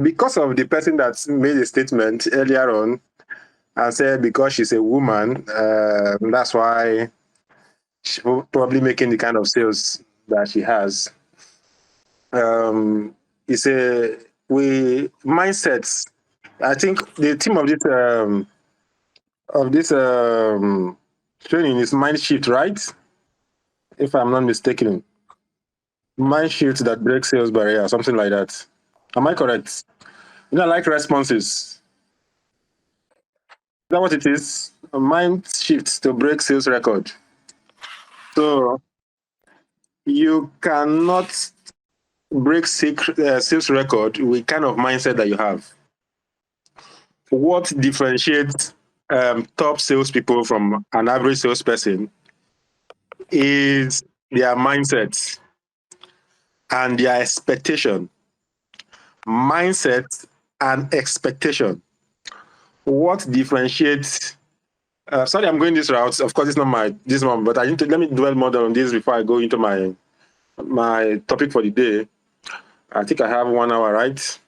because of the person that made a statement earlier on and said because she's a woman, that's why she's probably making the kind of sales that she has. It's a mindsets. I think the theme of this training is mind shift, right? If I'm not mistaken, mind shift that breaks sales barrier, something like that. Am I correct? Like responses. Is that what it is? A mind shift to break sales record. So you cannot break sales record with kind of mindset that you have. What differentiates top salespeople from an average salesperson is their mindset and their expectation. Mindset and expectation. What differentiates? Sorry, I'm going this route. Of course, it's not this one, but I need to let me dwell more on this before I go into my topic for the day. I think I have 1 hour, right?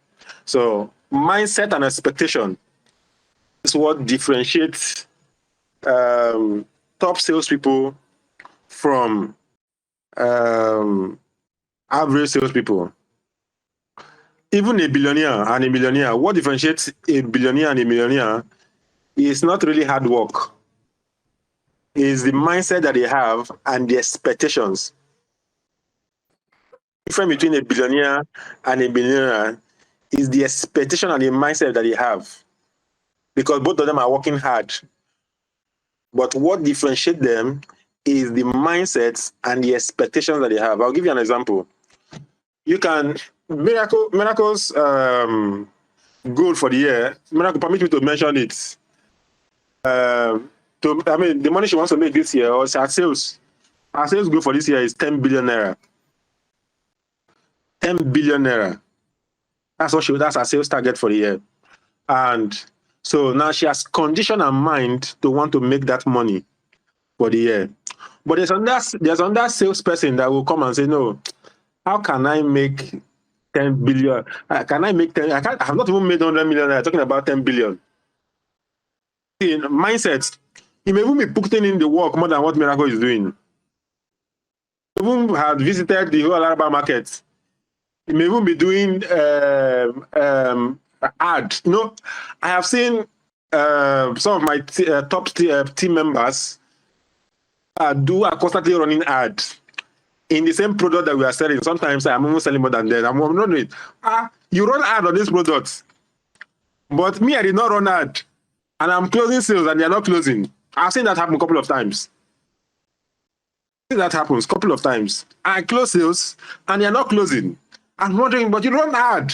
So mindset and expectation is what differentiates top salespeople from average salespeople. Even a billionaire and a millionaire, what differentiates a billionaire and a millionaire is not really hard work. It's the mindset that they have and the expectations. The difference between a billionaire and a millionaire is the expectation and the mindset that they have. Because both of them are working hard. But what differentiates them is the mindsets and the expectations that they have. I'll give you an example. You can, Miracle's goal for the year, Miracle, permit me to mention it. The money she wants to make this year, or her sales goal for this year is 10 billion naira. 10 billion naira. That's her sales target for the year. And so now she has conditioned her mind to want to make that money for the year. But there's another salesperson that will come and say, no, how can I make 10 billion? Can I make 10? I have not even made 100 million. I'm talking about 10 billion. In mindsets, he may even be putting in the work more than what Miracle is doing. He even had visited the whole Alaba market. He may even be doing ad. I have seen some of my top team members are constantly running ads in the same product that we are selling. Sometimes I'm even selling more than that. I'm not doing it. You run ad on this product, but me, I did not run ad, and I'm closing sales, and they're not closing. I've seen that happen a couple of times. That happens a couple of times. I close sales, and they're not closing. I'm wondering, but you run ad.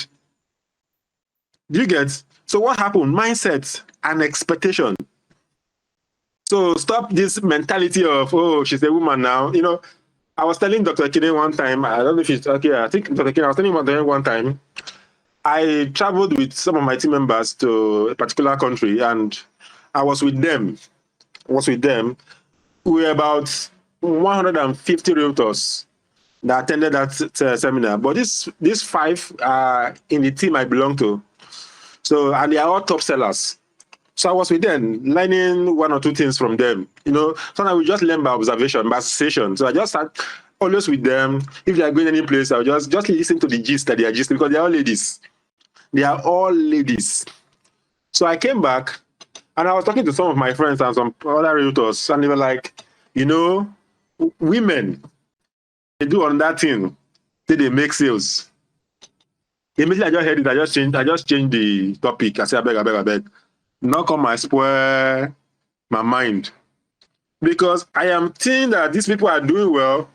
Do you get? So what happened? Mindset and expectation. So stop this mentality of, oh, she's a woman now. I was telling Dr. Ekene one time, I don't know if she's okay. I think Dr. Ekene, I was telling him one time, I traveled with some of my team members to a particular country, and I was with them. We were about 150 realtors that attended that seminar. But these 5 are in the team I belong to. So, and they are all top sellers. So I was with them, learning 1 or 2 things from them. Sometimes we just learn by observation, by association. So I just sat always with them. If they are going any place, I'll just listen to the gist that they are gisting, because they are all ladies. They are all ladies. So I came back, and I was talking to some of my friends and some other realtors, and they were like, women, they do on that thing, they make sales. Immediately I just heard it, I just changed the topic. I said, I beg. Not come and spoil my mind. Because I am seeing that these people are doing well,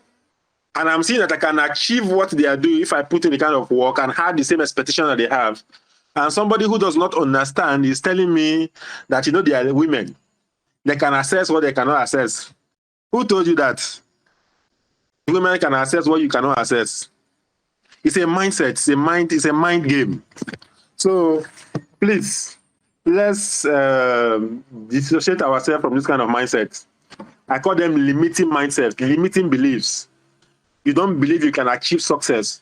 and I'm seeing that I can achieve what they are doing if I put in the kind of work and have the same expectation that they have. And somebody who does not understand is telling me that, they are women. They can access what they cannot access. Who told you that? Women can access what you cannot access. It's a mindset. It's a mind game. So please, let's dissociate ourselves from this kind of mindset. I call them limiting mindsets, limiting beliefs. You don't believe you can achieve success.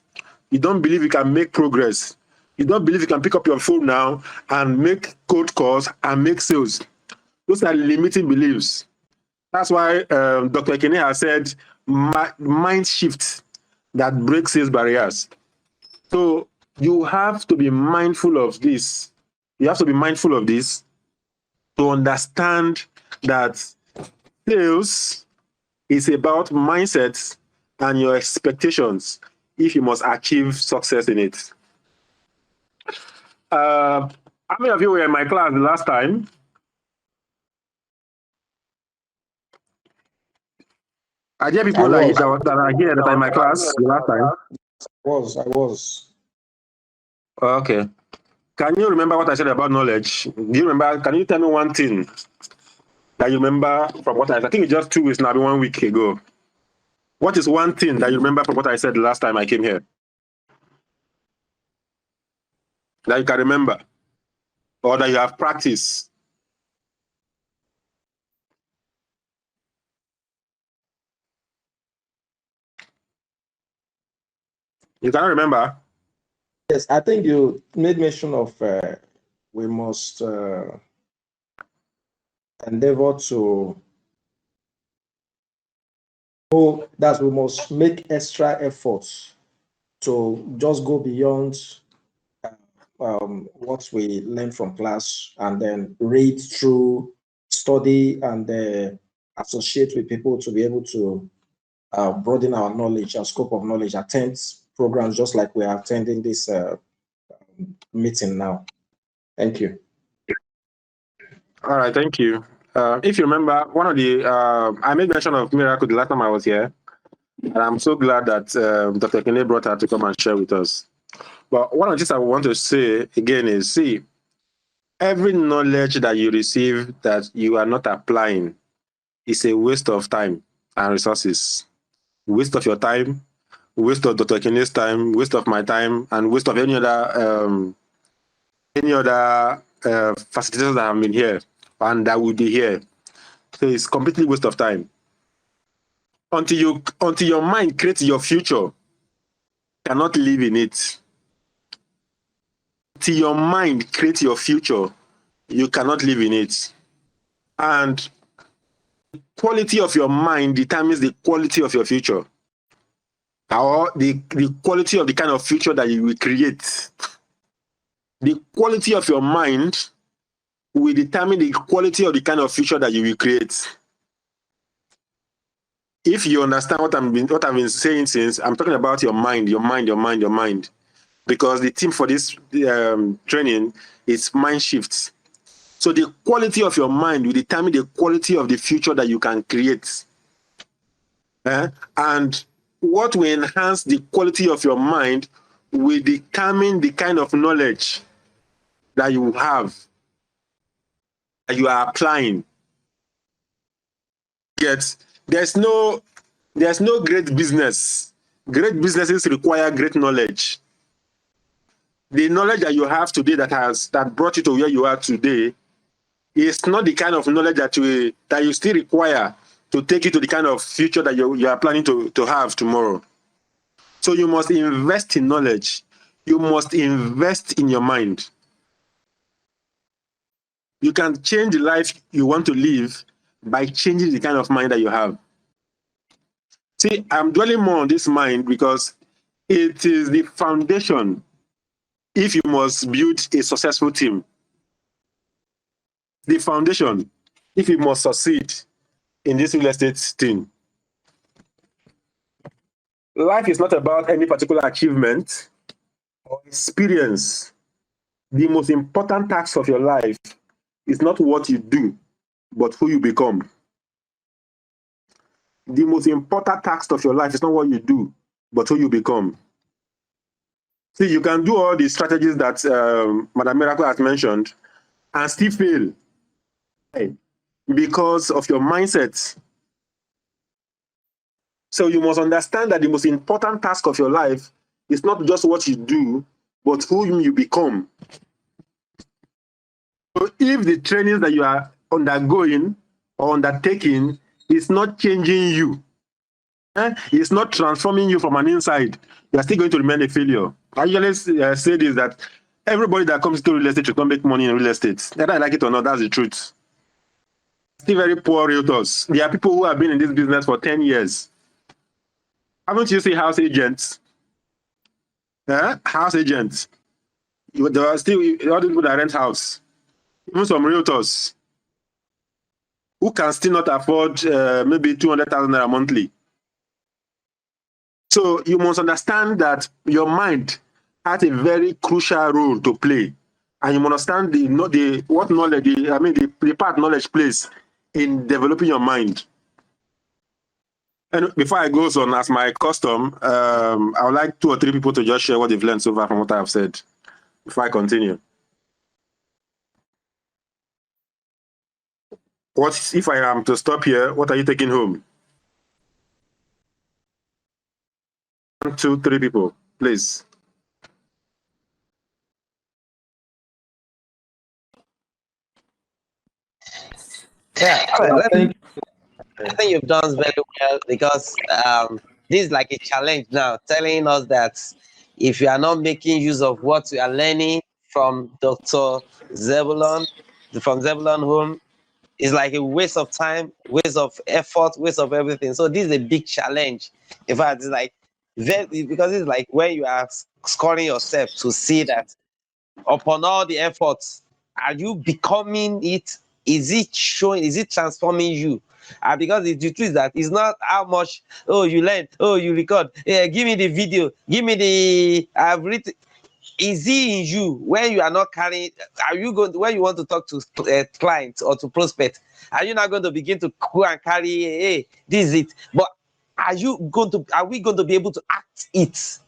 You don't believe you can make progress. You don't believe you can pick up your phone now and make cold calls and make sales. Those are limiting beliefs. That's why Dr. Ekene has said mind shift that breaks these barriers. So you have to be mindful of this. You have to be mindful of this to understand that sales is about mindsets and your expectations if you must achieve success in it. How many of you were in my class the last time? Are there people that are here that are in my class the last time? I was. Okay. Can you remember what I said about knowledge? Do you remember? Can you tell me one thing that you remember from what I said? I think it's just 2 weeks now, 1 week ago. What is one thing that you remember from what I said the last time I came here? That you can remember? Or that you have practiced? You cannot remember? Yes, I think you made mention of we must endeavor to we must make extra efforts to just go beyond what we learn from class and then read through, study, and associate with people to be able to broaden our knowledge, our scope of knowledge, attend programs just like we are attending this meeting now. Thank you. All right, thank you. If you remember, one of the I made mention of miracle the last time I was here, and I'm so glad that Dr. Ekene brought her to come and share with us. But one of the things I want to say again is, see, every knowledge that you receive that you are not applying is a waste of time and resources. Waste of your time, waste of Dr. Ekene's time, waste of my time, and waste of any other facilitators that have been here and that will be here. So it's completely waste of time. Until your mind creates your future, you cannot live in it. Until your mind creates your future, you cannot live in it. And the quality of your mind determines the quality of your future, or the quality of the kind of future that you will create. The quality of your mind will determine the quality of the kind of future that you will create. If you understand what I've been saying since, I'm talking about your mind, because the theme for this training is mind shifts. So the quality of your mind will determine the quality of the future that you can create. And what will enhance the quality of your mind will determine the kind of knowledge that you have, that you are applying. Yet there's no great business. Great businesses require great knowledge. The knowledge that you have today that brought you to where you are today is not the kind of knowledge that you still require to take you to the kind of future that you are planning to have tomorrow. So you must invest in knowledge. You must invest in your mind. You can change the life you want to live by changing the kind of mind that you have. See, I'm dwelling more on this mind because it is the foundation if you must build a successful team. The foundation if you must succeed in this real estate thing. Life is not about any particular achievement or experience. The most important task of your life is not what you do, but who you become. The most important task of your life is not what you do, but who you become. See, you can do all the strategies that Madam Miracle has mentioned and still fail because of your mindset. So you must understand that the most important task of your life is not just what you do, but who you become. So if the trainings that you are undergoing or undertaking is not changing you, it's not transforming you from an inside, you are still going to remain a failure. I usually say this, that Everybody that comes to real estate should not make money in real estate. Whether I like it or not, that's the truth. Still very poor realtors. There are people who have been in this business for 10 years. Haven't you seen house agents? House agents. There are still all the people that rent house. Even some realtors who can still not afford maybe 200,000 naira monthly. So you must understand that your mind has a very crucial role to play, and you must understand the part knowledge plays in developing your mind. And before I go on, as my custom, I would like 2 or 3 people to just share what they've learned so far from what I have said before I continue. What if I am to stop here? What are you taking home? 1, 2, 3 people, please. Yeah, I think you've done very well because this is like a challenge now, telling us that if you are not making use of what you are learning from Dr. Zebulon, from Zebulon Home, it's like a waste of time, waste of effort, waste of everything. So this is a big challenge. In fact, it's like because it's like when you are scoring yourself to see that upon all the efforts, are you becoming it? Is it showing? Is it transforming you? Because the truth is that it's not how much, oh, you learn, oh, you record, yeah, give me the video, give me the, I've written. Is it in you when you are not carrying? Are you going to, when you want to talk to clients or to prospect? Are you not going to begin to go and carry? Hey, this is it. But are you going to? Are we going to be able to act it?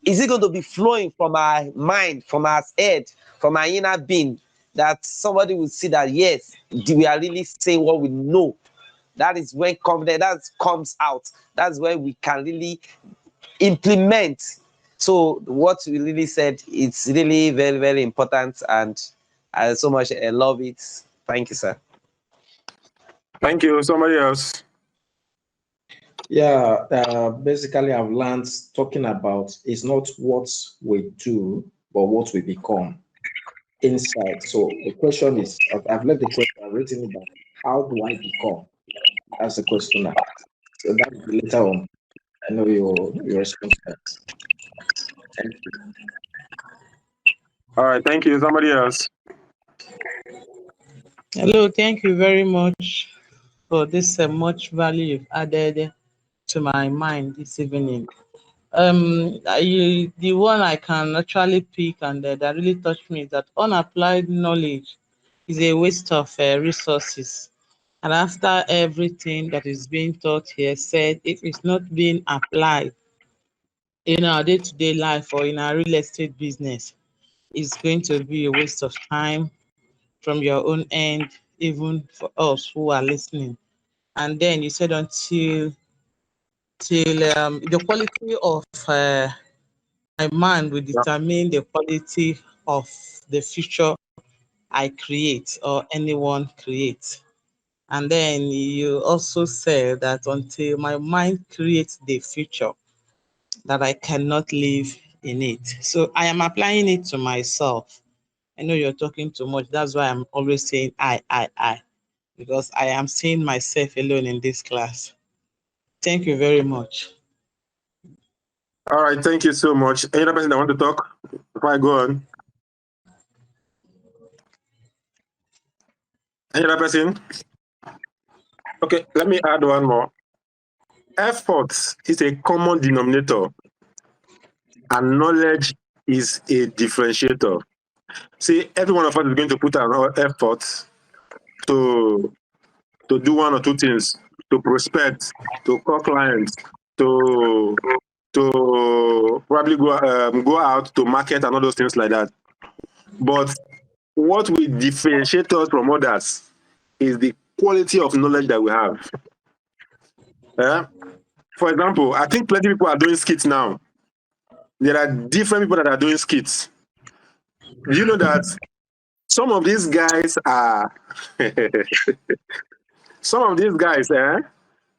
Is it going to be flowing from our mind, from our head, from our inner being, that somebody will see that yes, we are really saying what we know? That is when confidence that comes out. That's when we can really implement. So what we really said, it's really very, very important, and I so much love it. Thank you, sir. Thank you. Somebody else. Yeah, basically, I've learned talking about it's not what we do, but what we become inside. So the question is, I've left the question, I've written it down. How do I become? That's the question now. So that will be later on. I know your response to that. Thank you. All right. Thank you. Somebody else. Hello, thank you very much for this much value you've added to my mind this evening. The one I can actually pick and that really touched me is that unapplied knowledge is a waste of resources. And after everything that is being taught here said, if it's not being applied in our day-to-day life or in our real estate business, it's going to be a waste of time from your own end, even for us who are listening. And then you said until the quality of my mind will determine the quality of the future I create or anyone creates. And then you also said that until my mind creates the future, that I cannot live in it. So I am applying it to myself. I know you're talking too much. That's why I'm always saying I, because I am seeing myself alone in this class. Thank you very much. All right. Thank you so much. Any other person that want to talk before I go on? Any other person? Okay. Let me add one more. Effort is a common denominator, and knowledge is a differentiator. See, every one of us is going to put our effort to do 1 or 2 things, to prospect, to call clients, to probably go out to market and all those things like that. But what will differentiate us from others is the quality of knowledge that we have. For example, I think plenty of people are doing skits now. There are different people that are doing skits. Do you know that some of these guys are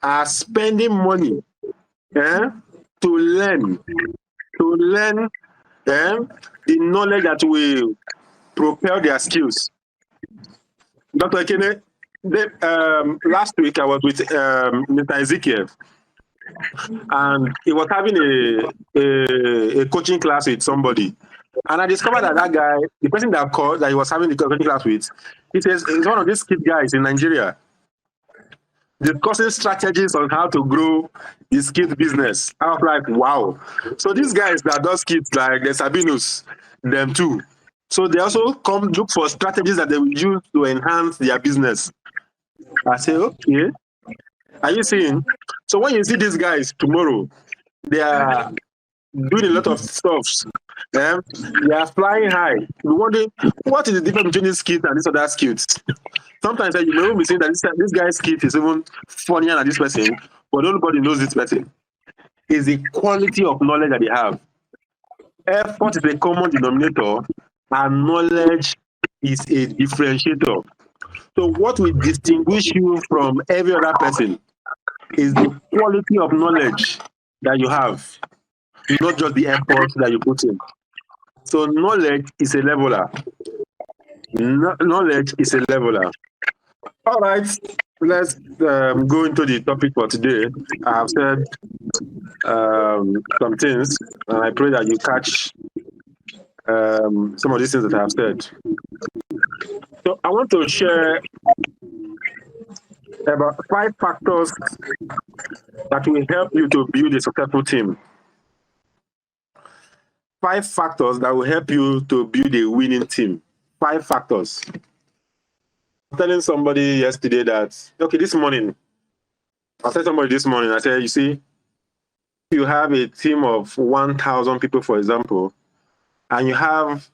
are spending money to learn the knowledge that will propel their skills. Dr. Ekene, last week I was with Mr. Ezekiel, and he was having a coaching class with somebody. And I discovered that guy, the person that called, that he was having the coaching class with, he says he's one of these kid guys in Nigeria, discussing strategies on how to grow his kid business. I was like, wow. So these guys that does kids, like the Sabinus, them too. So they also come look for strategies that they will use to enhance their business. I say, okay. Are you seeing? So when you see these guys tomorrow, they are doing a lot of stuff. They are flying high. You're wondering, what is the difference between this kid and this other skills? Sometimes you may be saying that this guy's kid is even funnier than this person, but nobody knows this person. It's the quality of knowledge that they have. Effort is a common denominator, and knowledge is a differentiator. So what will distinguish you from every other person is the quality of knowledge that you have, not just the effort that you put in. So knowledge is a leveler. Knowledge is a leveler. All right, let's go into the topic for today. I have said some things, and I pray that you catch some of these things that I have said. So I want to share about 5 factors that will help you to build a successful team. 5 factors that will help you to build a winning team. 5 factors. I was telling somebody yesterday that, okay, this morning, I said you see, you have a team of 1,000 people, for example, and you have,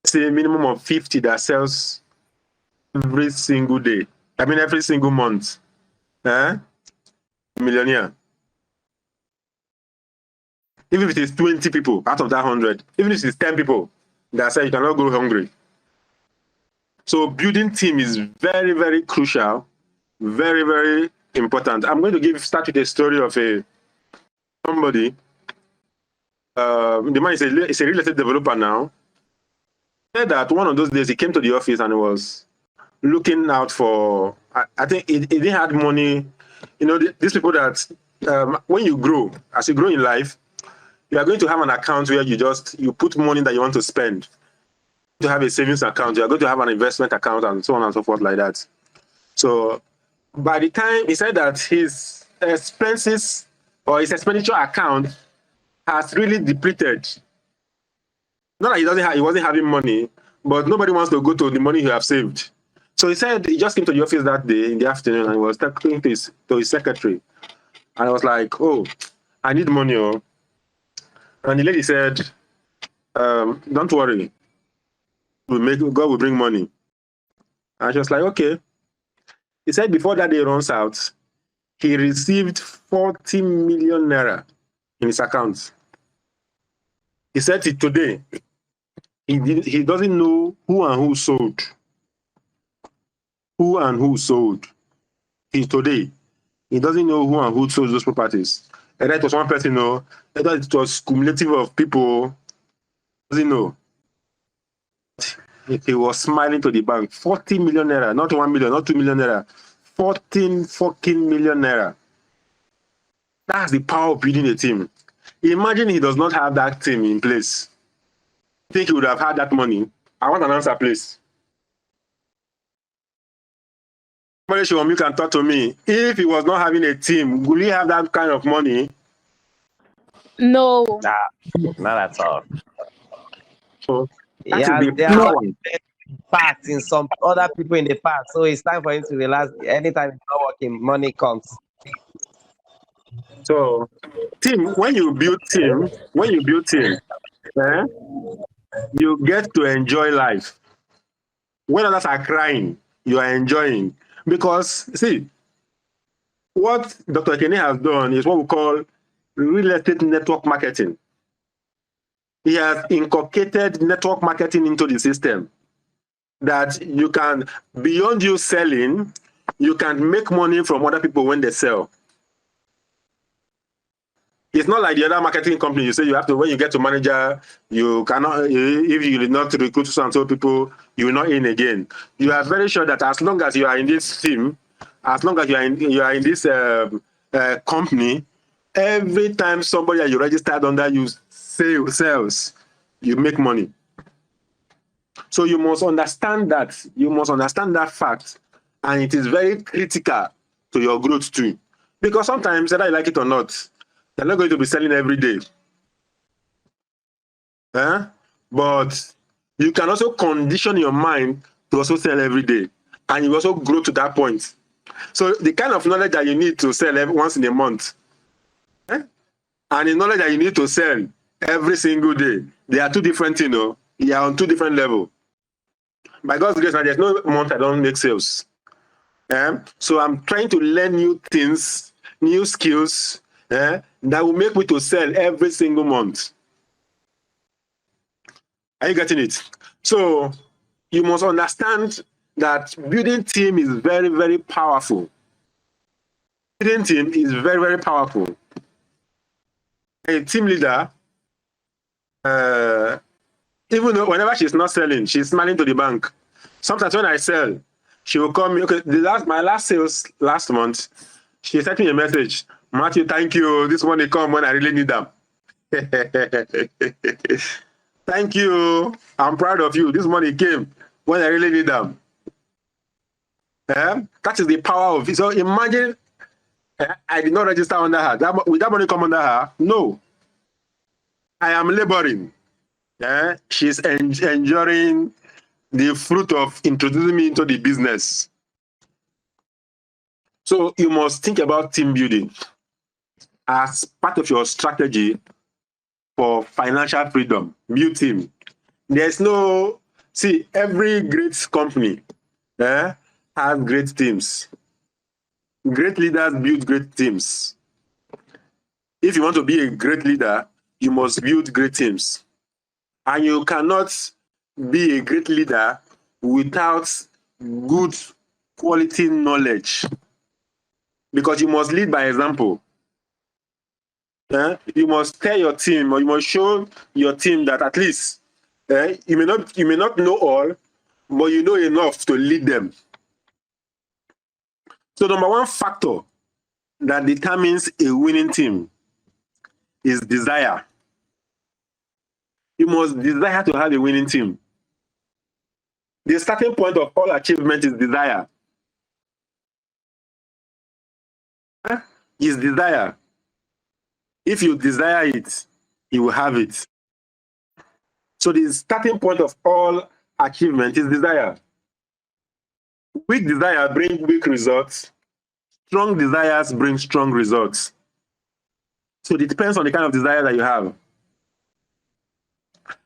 say, a minimum of 50 that sells every single day. I mean, every single month. Millionaire. Even if it is 20 people out of that 100, even if it is 10 people that say you cannot go hungry. So building team is very, very crucial, very, very important. I'm going to start with a story of somebody. The man is a real estate developer now. He said that one of those days he came to the office and he was looking out for, I think he didn't have money. You know, these people that when you grow, as you grow in life, you are going to have an account where you put money that you want to spend. To have a savings account, you are going to have an investment account, and so on and so forth like that. So by the time he said that his expenses or his expenditure account has really depleted. Not that he wasn't having money, but nobody wants to go to the money you have saved. So he said he just came to the office that day in the afternoon and he was talking to his secretary. And I was like, oh, I need money. Oh. And the lady said, don't worry. God will bring money. And she was like, okay. He said before that day runs out, he received 40 million naira in his account. He said today, he doesn't know who and who sold. Who and who sold. Today, he doesn't know who and who sold those properties. And that was one person, no. That it was cumulative of people. Doesn't know. He was smiling to the bank. 40 million naira, not 1 million, not 2 million naira. 14 fucking million naira. That's the power of building a team. Imagine he does not have that team in place. I think he would have had that money. I want an answer, please. You can talk to me. If he was not having a team, would he have that kind of money? No. Nah, not at all. So Yeah, there are parts in some other people in the past. So it's time for him to realize anytime it's not working, money comes. So when you build team, you get to enjoy life. When others are crying, you are enjoying. Because, see, what Dr. Ekene has done is what we call real estate network marketing. He has inculcated network marketing into the system that you can, beyond you selling, you can make money from other people when they sell. It's not like the other marketing company. You say you have to, when you get to manager, you cannot, if you did not recruit some and so people, you will not in again. You are very sure that as long as you are in this team, as long as you are in this company, every time somebody that you registered under you sells, you make money. So you must understand that. You must understand that fact, and it is very critical to your growth too. Because sometimes, whether you like it or not, they're not going to be selling every day. But you can also condition your mind to also sell every day, and you also grow to that point. So the kind of knowledge that you need to sell once in a month, and the knowledge that you need to sell every single day, they are two different things. You are on two different levels. By God's grace, there's no month I don't make sales. So I'm trying to learn new things, new skills, that will make me to sell every single month. Are you getting it? So you must understand that building team is very, very powerful. Building team is very, very powerful. A team leader, even though whenever she's not selling, she's smiling to the bank. Sometimes when I sell, she will call me. Okay, my last sales last month, she sent me a message. Matthew, thank you. This money come when I really need them. Thank you. I'm proud of you. This money came when I really need them. That is the power of it. So imagine I did not register under her. Will that money come under her? No. I am laboring. She's enjoying the fruit of introducing me into the business. So you must think about team building as part of your strategy for financial freedom. Build team. There's no, see, every great company has great teams. Great leaders build great teams. If you want to be a great leader, you must build great teams. And you cannot be a great leader without good quality knowledge. Because you must lead by example. You must tell your team, or you must show your team that at least you may not know all, but you know enough to lead them. So number one factor that determines a winning team is desire. You must desire to have a winning team. The starting point of all achievement is desire. Is desire. If you desire it, you will have it. So the starting point of all achievement is desire. Weak desire brings weak results. Strong desires bring strong results. So it depends on the kind of desire that you have.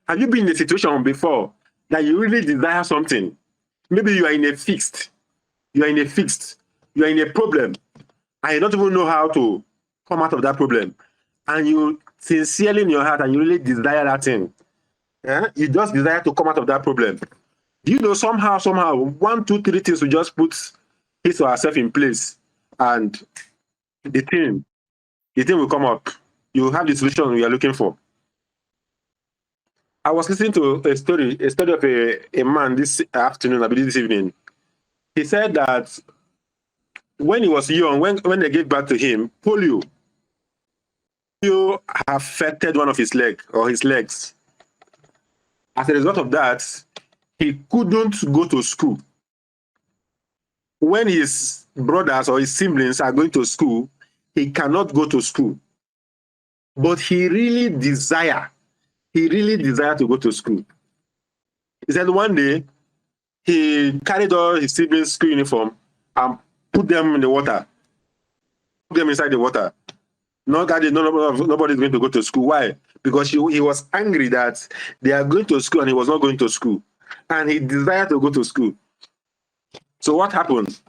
Have you been in a situation before that you really desire something? Maybe you are in a problem, and you don't even know how to come out of that problem. And you sincerely in your heart, and you really desire that thing. You just desire to come out of that problem. Do you know somehow, 1, 2, 3 things we just put his or herself in place, and the thing will come up. You have the solution you are looking for. I was listening to a story of a man this afternoon, I believe this evening. He said that when he was young, when they gave birth to him, polio affected one of his legs. As a result of that, he couldn't go to school. When his brothers or his siblings are going to school, he cannot go to school. But he really desire to go to school. He said one day, he carried all his siblings' school uniform and put them in the water. Put them inside the water. Nobody's going to go to school. Why? Because he was angry that they are going to school and he was not going to school. And he desired to go to school. So what happened?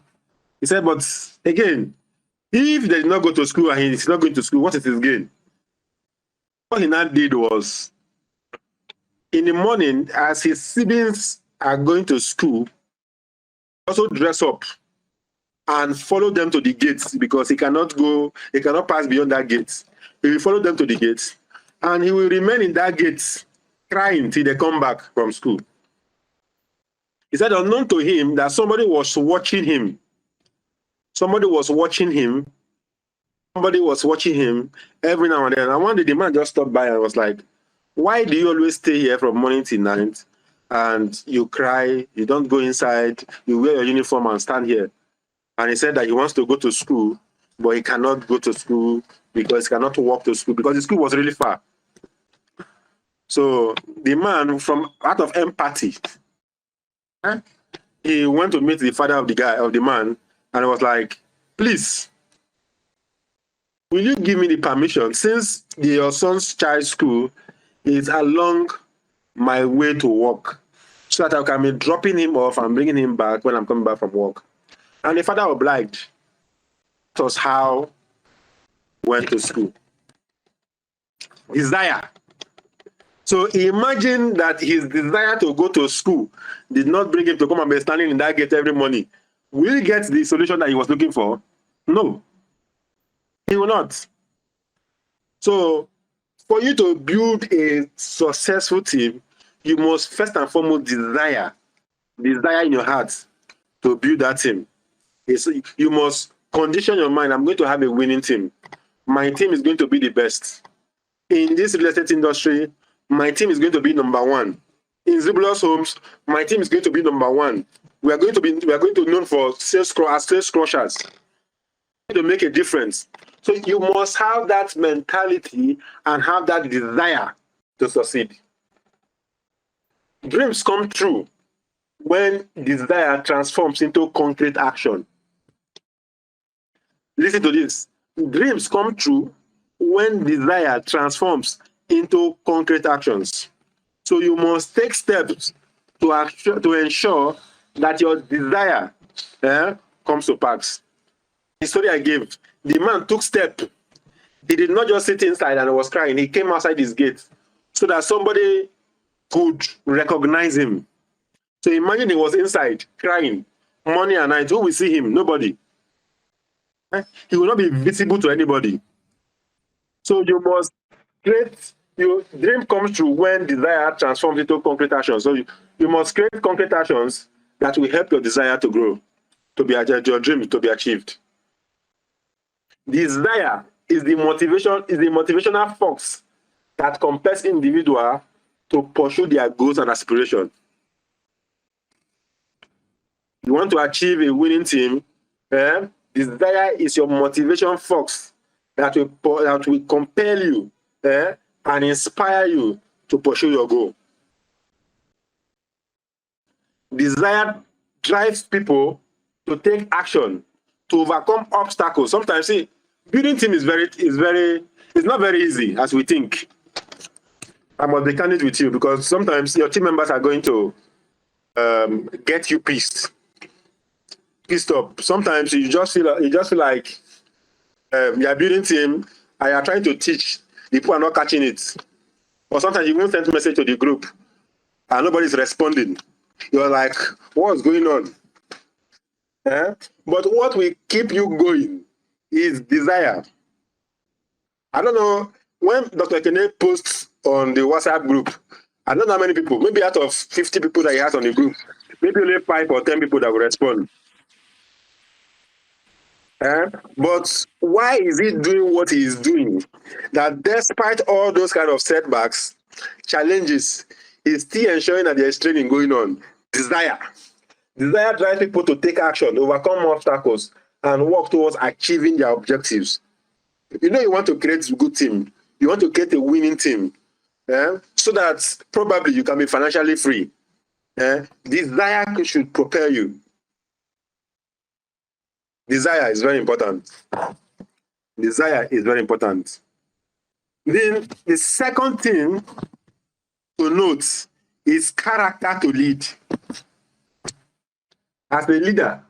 He said, but again, if they did not go to school and he's not going to school, what is his gain? What he now did was, in the morning, as his siblings are going to school, also dress up and follow them to the gates because he cannot pass beyond that gate. He will follow them to the gates and he will remain in that gate crying till they come back from school. He said, unknown to him, that somebody was watching him. Somebody was watching him every now and then. And one day the man just stopped by and was like, why do you always stay here from morning till night? And you cry, you don't go inside, you wear your uniform and stand here. And he said that he wants to go to school, but he cannot go to school because he cannot walk to school because the school was really far. So the man, from out of empathy, he went to meet the father of the man, and was like, please, will you give me the permission, since your son's child's school is along my way to work, so that I can be dropping him off and bringing him back when I'm coming back from work? And the father obliged. That was how he went to school. Desire. So imagine that his desire to go to school did not bring him to come and be standing in that gate every morning. Will he get the solution that he was looking for? No. He will not. So for you to build a successful team, you must first and foremost desire in your heart to build that team. You must condition your mind, I'm going to have a winning team. My team is going to be the best. In this real estate industry, my team is going to be number one. In Zebulon's homes, my team is going to be number one. We are going to be known for sales crushers. To make a difference. So you must have that mentality and have that desire to succeed. Dreams come true when desire transforms into concrete action. Listen to this. Dreams come true when desire transforms into concrete actions. So you must take steps to ensure that your desire comes to pass. The story I gave, the man took steps. He did not just sit inside and was crying. He came outside his gate so that somebody could recognize him. So imagine he was inside crying morning and night. Who will see him? Nobody. He will not be visible to anybody. So you must create, your dream comes true when desire transforms into concrete actions. So you must create concrete actions that will help your desire to grow, your dream to be achieved. Desire is the motivational force that compels individual to pursue their goals and aspirations. You want to achieve a winning team, desire is your motivation force that will compel you and inspire you to pursue your goal. Desire drives people to take action, to overcome obstacles. Sometimes, see, building team is not very easy as we think. I must be candid with you because sometimes your team members are going to get you pissed off. Sometimes you just feel like you are building team and you are trying to teach, the people are not catching it. Or sometimes you even send a message to the group and nobody's responding. You're like, what's going on? But what will keep you going is desire. I don't know, when Dr. Ekene posts on the WhatsApp group, I don't know how many people, maybe out of 50 people that he has on the group, maybe only 5 or 10 people that will respond. But why is he doing what he is doing? That despite all those kind of setbacks, challenges, he's still ensuring that there is training going on. Desire. Desire drives people to take action, overcome obstacles, and work towards achieving their objectives. You know, you want to create a good team. You want to create a winning team, so that probably you can be financially free. Desire should propel you. Desire is very important. Desire is very important. Then the second thing to note is character to lead. As a leader,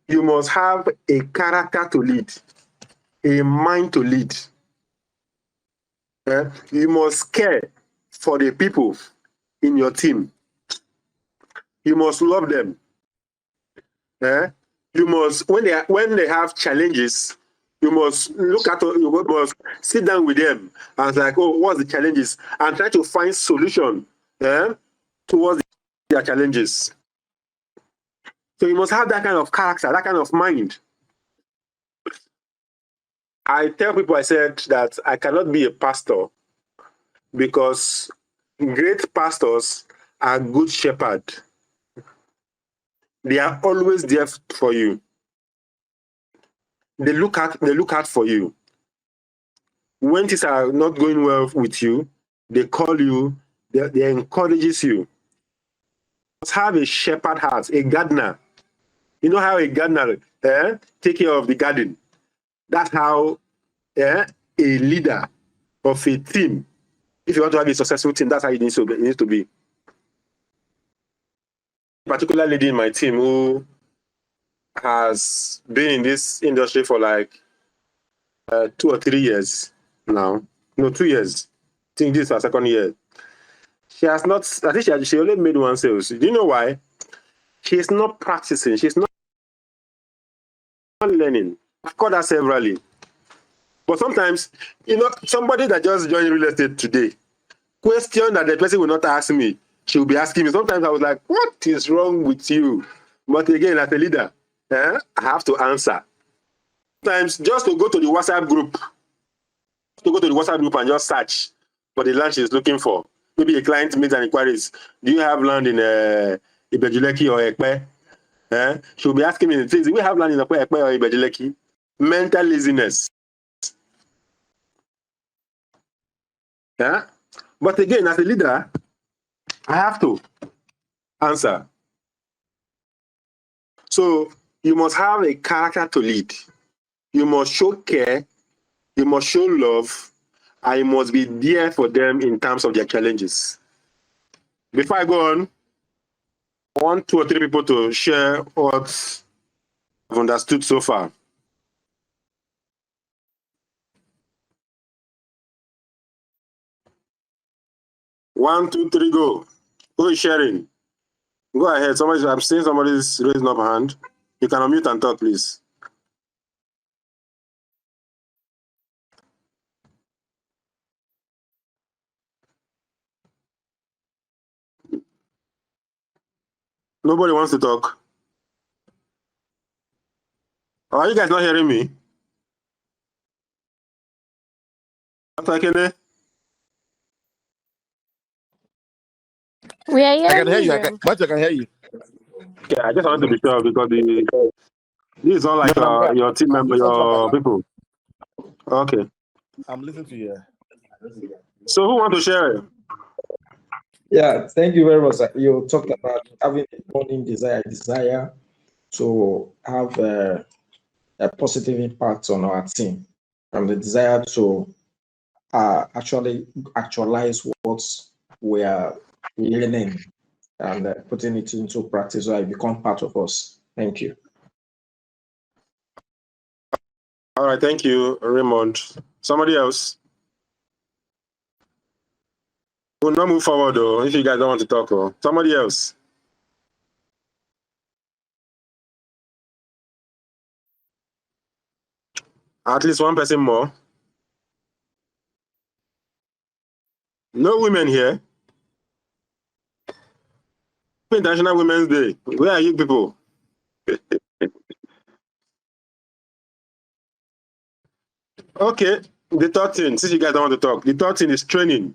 you must have a character to lead, a mind to lead. You must care for the people in your team. You must love them. You must, when they have challenges, you must you must sit down with them and like, oh, what's the challenges? And try to find solution towards their challenges. So you must have that kind of character, that kind of mind. I tell people, I said that I cannot be a pastor because great pastors are good shepherds. They are always there for you. They look out for you. When things are not going well with you, they call you, they encourages you. You must have a shepherd heart, a gardener. You know how a gardener take care of the garden. That's how a leader of a team, if you want to have a successful team, that's how it needs to be. Particular lady in my team who has been in this industry for like 2 or 3 years now. No, 2 years. I think this is her second year. She has not, I think she only made one sales. Do you know why? She's not practicing. She's not learning. I've called her severally. But sometimes, somebody that just joined real estate today, question that the person will not ask me, she will be asking me. Sometimes I was like, what is wrong with you? But again, as a leader, I have to answer. Sometimes just to go to the WhatsApp group, and just search for the land she's looking for. Maybe a client makes an inquiries. Do you have land in Ibejuleki or Ekpe? She'll be asking me, do we have land in Ekpe or Ibejuleki? Mental laziness. But again, as a leader, I have to answer. So you must have a character to lead. You must show care. You must show love. And you must be there for them in terms of their challenges. Before I go on, I want 2 or 3 people to share what I've understood so far. One, two, three, go. Who is sharing? Go ahead. I'm seeing somebody's raising up a hand. You can unmute and talk, please. Nobody wants to talk. Are you guys not hearing me? Ekene? We are I can hear you. hearing But I can hear you. Yeah, I just want to be sure because this is not like your team member, your people. Okay. I'm listening to you. So who wants to share? Yeah, thank you very much. You talked about having a burning desire to have a positive impact on our team, and the desire to actually actualize what we are learning and putting it into practice so it become part of us. Thank you. All right, thank you, Raymond. Somebody else? We'll not move forward though, if you guys don't want to talk. Or somebody else? At least one person more. No women here. International Women's Day. Where are you people? Okay, the third thing, since you guys don't want to talk, the third thing is training.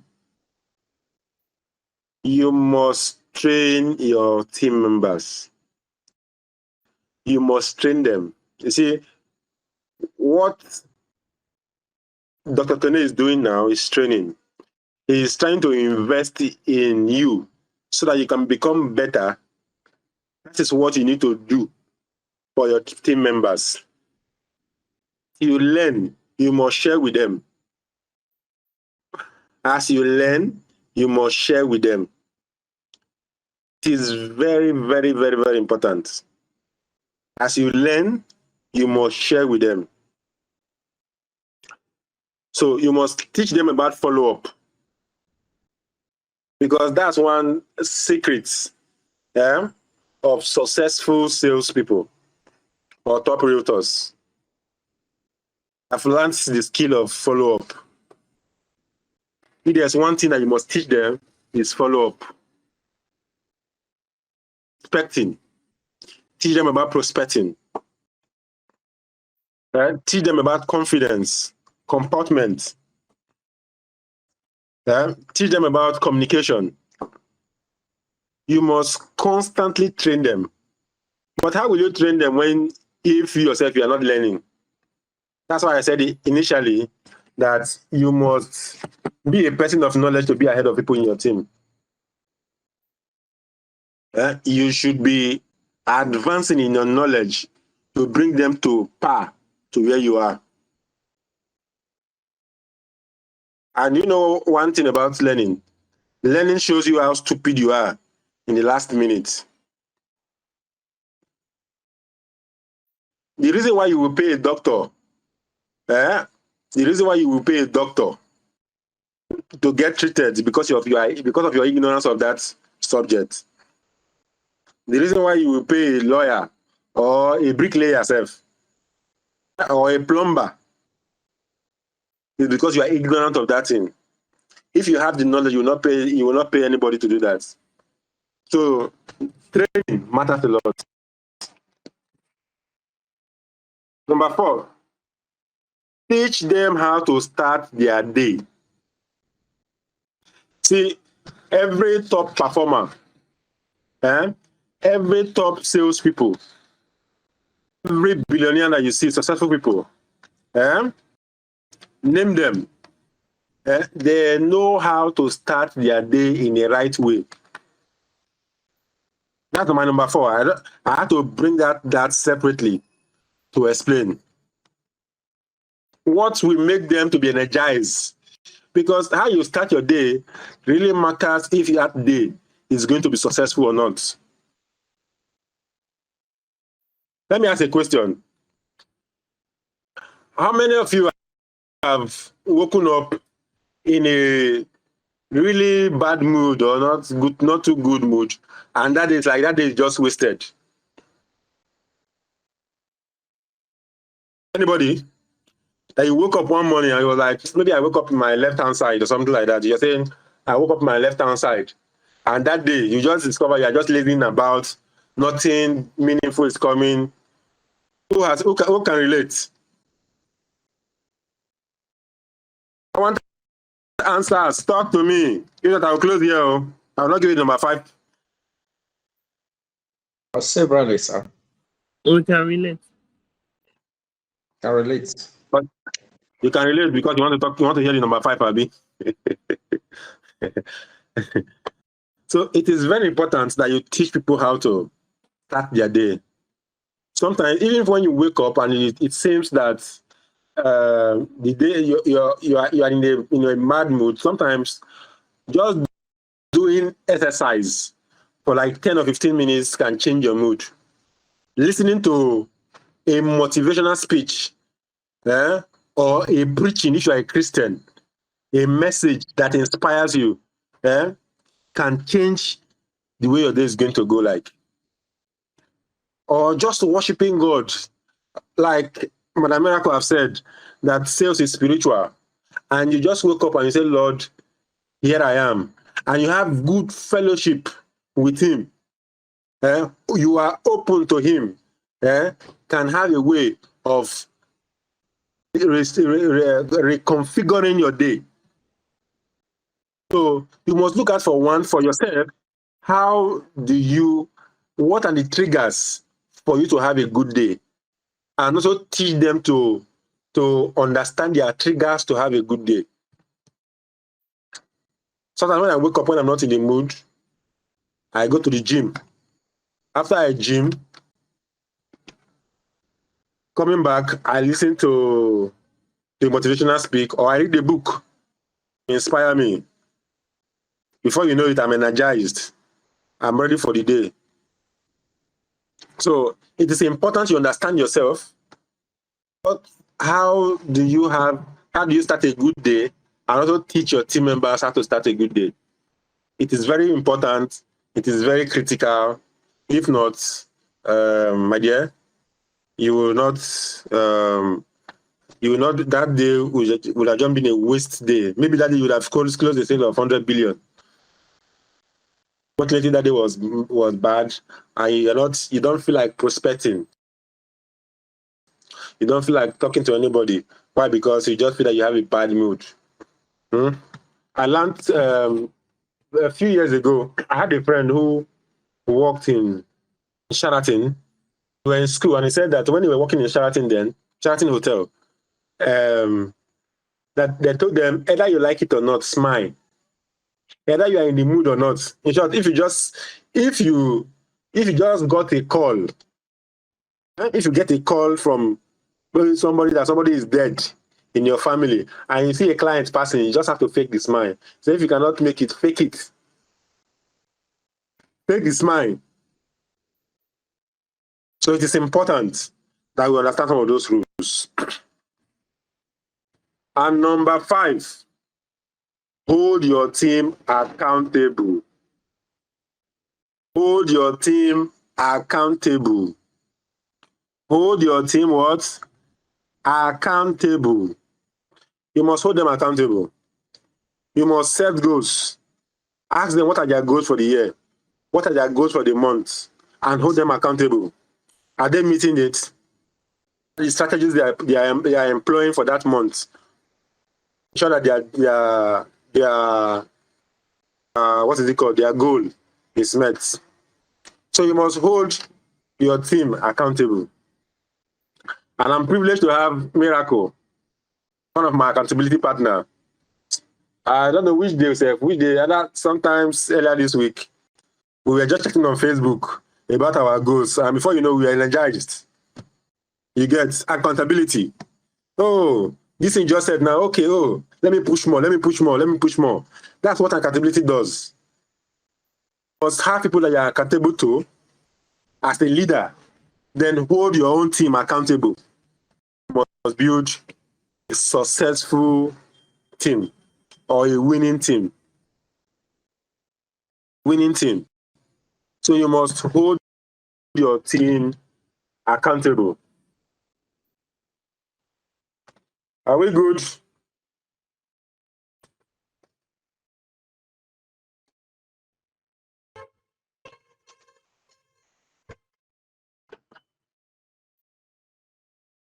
You must train your team members. You must train them. You see, what Dr. Ekene is doing now is training. He is trying to invest in you so that you can become better. That is what you need to do for your team members. You learn, you must share with them. As you learn, you must share with them. It is very, very, very, very important. As you learn, you must share with them. So you must teach them about follow-up. Because that's one secret of successful salespeople. or top realtors have learned the skill of follow-up. If there's one thing that you must teach them, is follow-up. Prospecting. Teach them about prospecting. Teach them about confidence, comportment. Teach them about communication. You must constantly train them. But how will you train them if you yourself you are not learning? That's why I said initially that you must be a person of knowledge to be ahead of people in your team. You should be advancing in your knowledge to bring them to par to where you are. And you know one thing about learning. Learning shows you how stupid you are in the last minute. The reason why you will pay a doctor, the reason why you will pay a doctor to get treated because of your ignorance of that subject. The reason why you will pay a lawyer or a bricklayer self or a plumber is because you are ignorant of that thing. If you have the knowledge, you will not pay anybody to do that. So training matters a lot. Number 4, teach them how to start their day. See, every top performer, every top salespeople, every billionaire that you see, successful people, name them. They know how to start their day in a right way. That's my number 4. I have to bring that separately to explain. What will make them to be energized? Because how you start your day really matters if that day is going to be successful or not. Let me ask a question. How many of you have woken up in a really bad mood or not too good mood, and that day is just wasted? Anybody? That you woke up one morning and you were like, maybe I woke up in my left-hand side or something like that. You're saying, I woke up in my left-hand side. And that day, you just discover you're just lazing about, nothing meaningful is coming. Who can relate? I want answers. Talk to me. If not, I'll close here. I will not give you number 5. I'll say brother, sir. We can relate. Can relate. But you can relate because you want to hear the number 5, Abi. So it is very important that you teach people how to start their day. Sometimes, even when you wake up and it seems that the day you are in a mad mood, sometimes just doing exercise for like 10 or 15 minutes can change your mood. Listening to a motivational speech or a preaching, if you are a Christian, a message that inspires you can change the way your day is going to go like. Or just worshiping God. Like Madam Miracle have said, that sales is spiritual. And you just wake up and you say, Lord, here I am. And you have good fellowship with him. You are open to him. Can have a way of reconfiguring your day. So you must look out for yourself. What are the triggers for you to have a good day? And also teach them to understand their triggers to have a good day. Sometimes when I wake up, when I'm not in the mood, I go to the gym. After I gym, coming back, I listen to the motivational speak or I read the book, inspire me. Before you know it, I'm energized. I'm ready for the day. So it is important you understand yourself. But how do you start a good day and also teach your team members how to start a good day? It is very important. It is very critical. If not, my dear, you will not that day would have just been a waste day. Maybe that day you would have closed the sale of 100 billion. Fortunately, that day was bad, and you don't feel like prospecting. You don't feel like talking to anybody. Why? Because you just feel that you have a bad mood. I learned a few years ago, I had a friend who worked in Sheraton. We were in school, and he said that when they were working in Sheraton Hotel, that they told them, either you like it or not, smile. Either you are in the mood or not. In short, if you just got a call, if you get a call from somebody that somebody is dead in your family, and you see a client passing, you just have to fake the smile. So if you cannot make it, fake it. Fake the smile. So it is important that we understand some of those rules. And number 5, hold your team accountable. Hold your team accountable. Hold your team what? Accountable. You must hold them accountable. You must set goals. Ask them what are their goals for the year. What are their goals for the month? And hold them accountable. Are they meeting it? The strategies they are employing for that month. Ensure that their goal is met. So you must hold your team accountable. And I'm privileged to have Miracle, one of my accountability partners. I don't know which day, sometimes earlier this week, we were just checking on Facebook about our goals. And before you know, we were energized. You get accountability. Oh, this thing just said now, okay, let me push more. That's what accountability does. You must have people that you are accountable to as a leader, then hold your own team accountable. You must build a successful team or a winning team. So you must hold your team accountable. Are we good?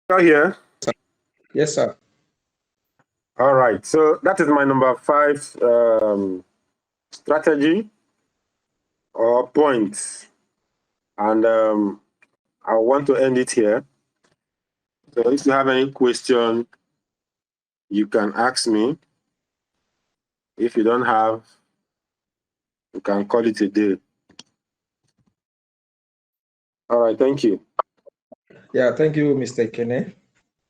Are you here? Yes, sir. All right. So that is my number 5 strategy or point. And I want to end it here. So if you have any question, you can ask me. If you don't have, you can call it a day. All right, thank you. Yeah, thank you, Mr. Ekene.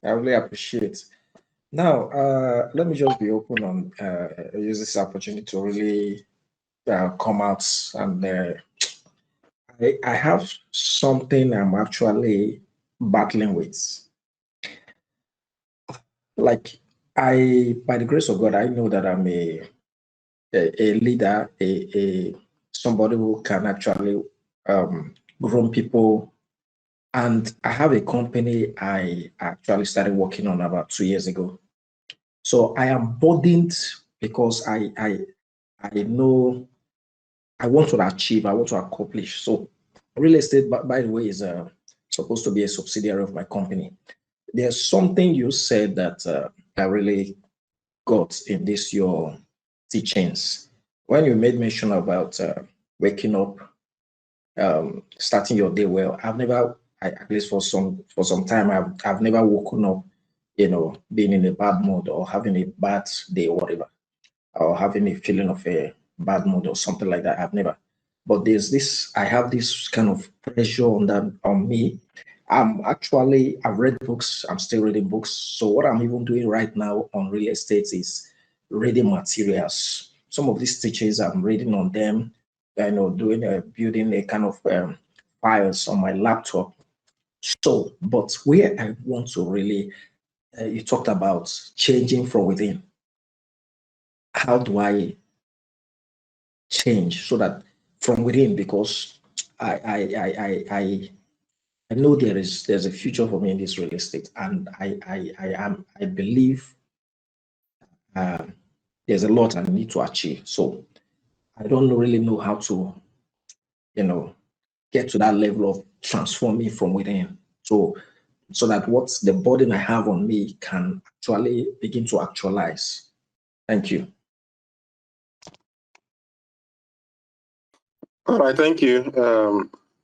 I really appreciate. Now, let me just be open on use this opportunity to really come out, and I have something I'm actually battling with. Like by the grace of God, I know that I'm a leader, a somebody who can actually groom people. And I have a company I actually started working on about 2 years ago. So I am burdened because I know I want to achieve, I want to accomplish. So real estate, by the way, is supposed to be a subsidiary of my company. There's something you said that I really got in this your teachings when you made mention about waking up, starting your day well. At least for some time, I've never woken up, being in a bad mood or having a bad day, or whatever, or having a feeling of a bad mood or something like that. I've never. But I have this kind of pressure on me. I've read books, I'm still reading books. So what I'm even doing right now on real estate is reading materials. Some of these teachings I'm reading on them, building a kind of files on my laptop. So, but where I want to really, you talked about changing from within. How do I change so that from within? Because I I know there's a future for me in this real estate, and I believe there's a lot I need to achieve. So I don't really know how to, get to that level of transforming from within. So that what the burden I have on me can actually begin to actualize. Thank you. All right, thank you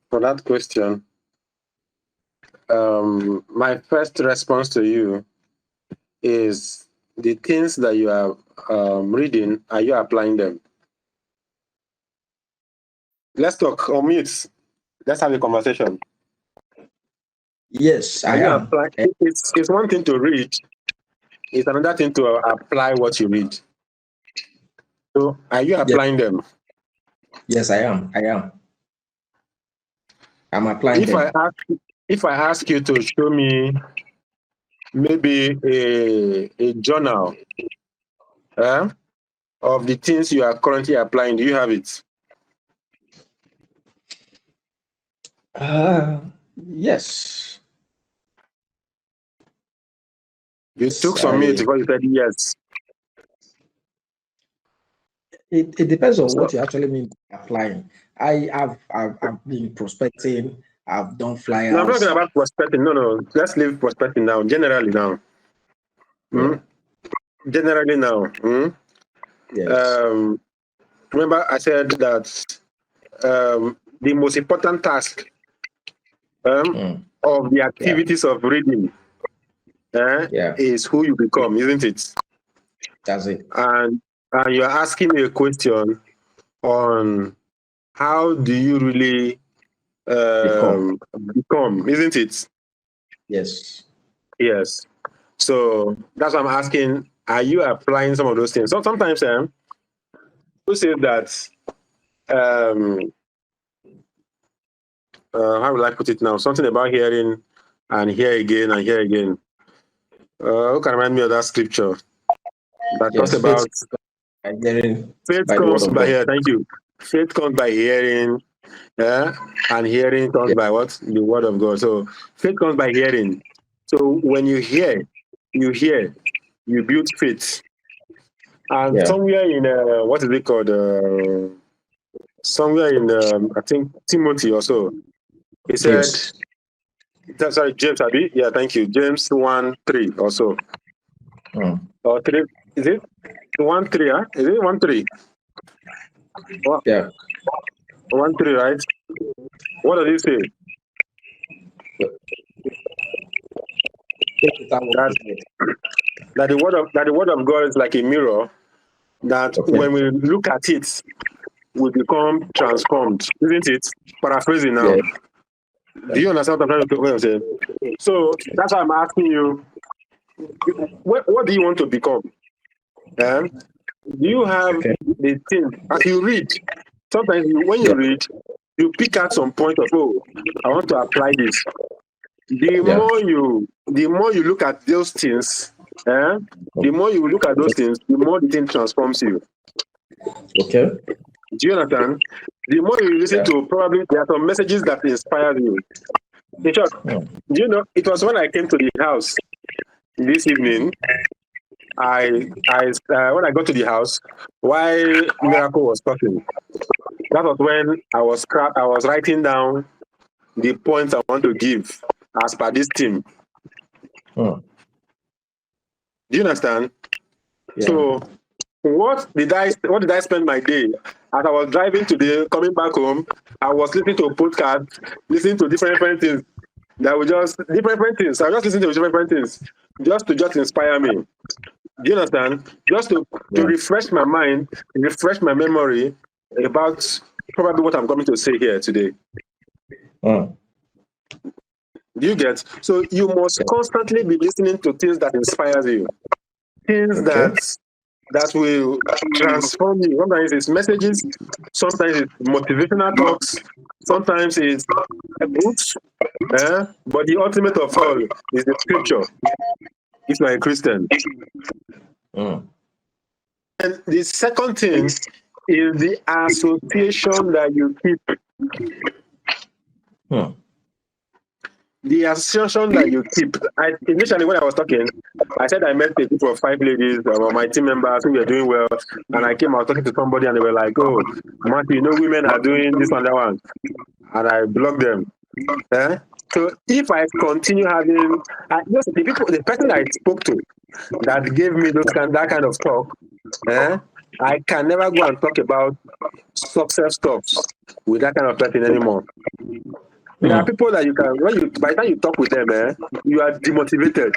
for that question. My first response to you is the things that you are reading, are you applying them? Let's talk on mute. Let's have a conversation. Yes, I am. It's one thing to read. It's another thing to apply what you read. So, are you applying them? Yes, I am. I'm applying them. If I ask you to show me maybe a journal of the things you are currently applying, do you have it? Yes. You took some minutes before you said yes. It depends on what you actually mean by applying. I've been prospecting. I've done flyers. No, I'm not talking about prospecting. No. Let's leave prospecting now. Generally now. Yeah. Generally now. Yes. Remember, I said that the most important task of the activities of reading is who you become, isn't it? That's it. And you're asking me a question on how do you really become, isn't it? Yes. Yes. So that's why I'm asking, are you applying some of those things? So sometimes who say that how will I put it now? Something about hearing and hear again and hear again. Who can remind me of that scripture that talks about faith comes by hearing. Thank you. Faith comes by hearing, and hearing comes by what? The word of God. So faith comes by hearing. So when you hear, you build faith. And somewhere in what is it called? Somewhere in I think Timothy or so, he said. Sorry, James, Abi? Yeah, thank you. James 1:3 or so. Or 3, is it? 1:3, huh? Is it 1:3? Yeah. 1:3, right? What does it say? That the word of God is like a mirror, that when we look at it, we become transformed, isn't it? Paraphrasing now. Yeah. Do you understand what I'm trying to say? So that's why I'm asking you, what do you want to become? Do you have the thing as you read? Sometimes when you read, you pick out some point of, I want to apply this. The more you look at those things, the more you look at those things, the more the thing transforms you. Okay. Do you understand? The more you listen to, probably there are some messages that inspire you. In short, do you know, it was when I came to the house this evening, when I got to the house, while Miracle was talking, that was when I was writing down the points I want to give as per this team. Do you understand? Yeah. So what did I spend my day? As I was driving today, coming back home, I was listening to a podcast, listening to different things. That were just different things. I was just listening to different things just to inspire me. Do you understand? Just to refresh my mind, refresh my memory about probably what I'm coming to say here today. Do you get? So you must constantly be listening to things that inspires you, things that will transform you. Sometimes it's messages, sometimes it's motivational talks, sometimes it's books, but the ultimate of all is the scripture. If you're a Christian. And the second thing is the association that you keep. the association that you keep. Initially, when I was talking, I said I met a group of 5 ladies, my team members who were doing well, and I was talking to somebody, and they were like, "Oh, Matthew, women are doing this and that one," and I blocked them. So if I continue having, the person I spoke to that gave me that kind of talk, I can never go and talk about success stuff with that kind of person anymore. There are people that you can, by the time you talk with them, you are demotivated.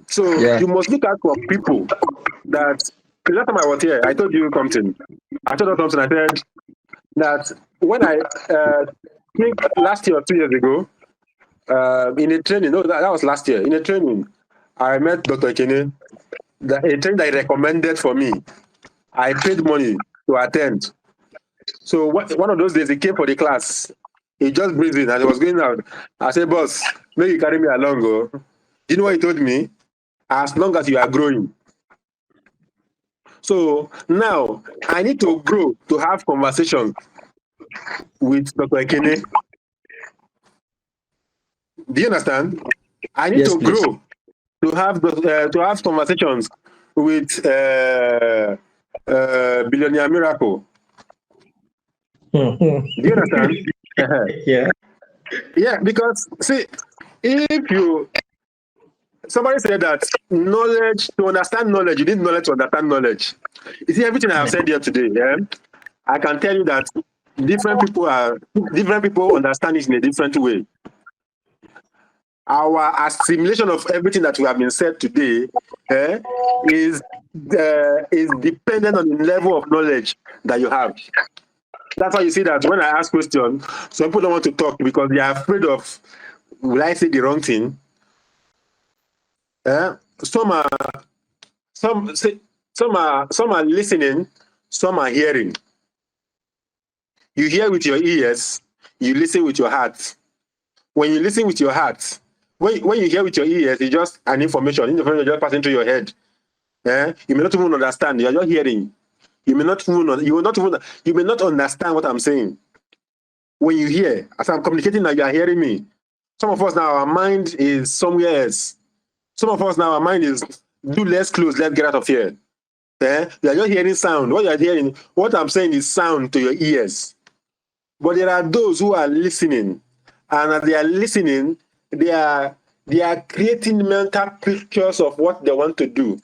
So you must look out for people that. The last time I was here, I told you something. I said that when I think last year or 2 years ago, in a training, no, that was last year, in a training, I met Dr. Ekene, a training that he recommended for me. I paid money to attend. So one of those days, he came for the class. He just breathed in and he was going out. I said, "Boss, may you carry me along." Do you know what he told me? As long as you are growing. So now I need to grow to have conversations with Dr. Ekene. Do you understand? I need to grow to have conversations with Billionaire Miracle. Do you understand? Yeah, because see, somebody said that knowledge, to understand knowledge, you need knowledge to understand knowledge. You see, everything I have said here today, I can tell you that different people understand it in a different way. Our assimilation of everything that we have been said today is dependent on the level of knowledge that you have. That's why you see that when I ask questions, some people don't want to talk because they are afraid of, will I say the wrong thing? Some are listening, some are hearing. You hear with your ears, you listen with your heart. When you listen with your heart, when you hear with your ears, it's just an information just passing through your head. You may not even understand. You are just hearing. You may not understand what I'm saying. When you hear, as I'm communicating now, you are hearing me. Some of us now, our mind is somewhere else. Some of us now, our mind is, do less close, let's get out of here. You are just hearing sound. What you are hearing, what I'm saying is sound to your ears. But there are those who are listening, and as they are listening, they are creating mental pictures of what they want to do.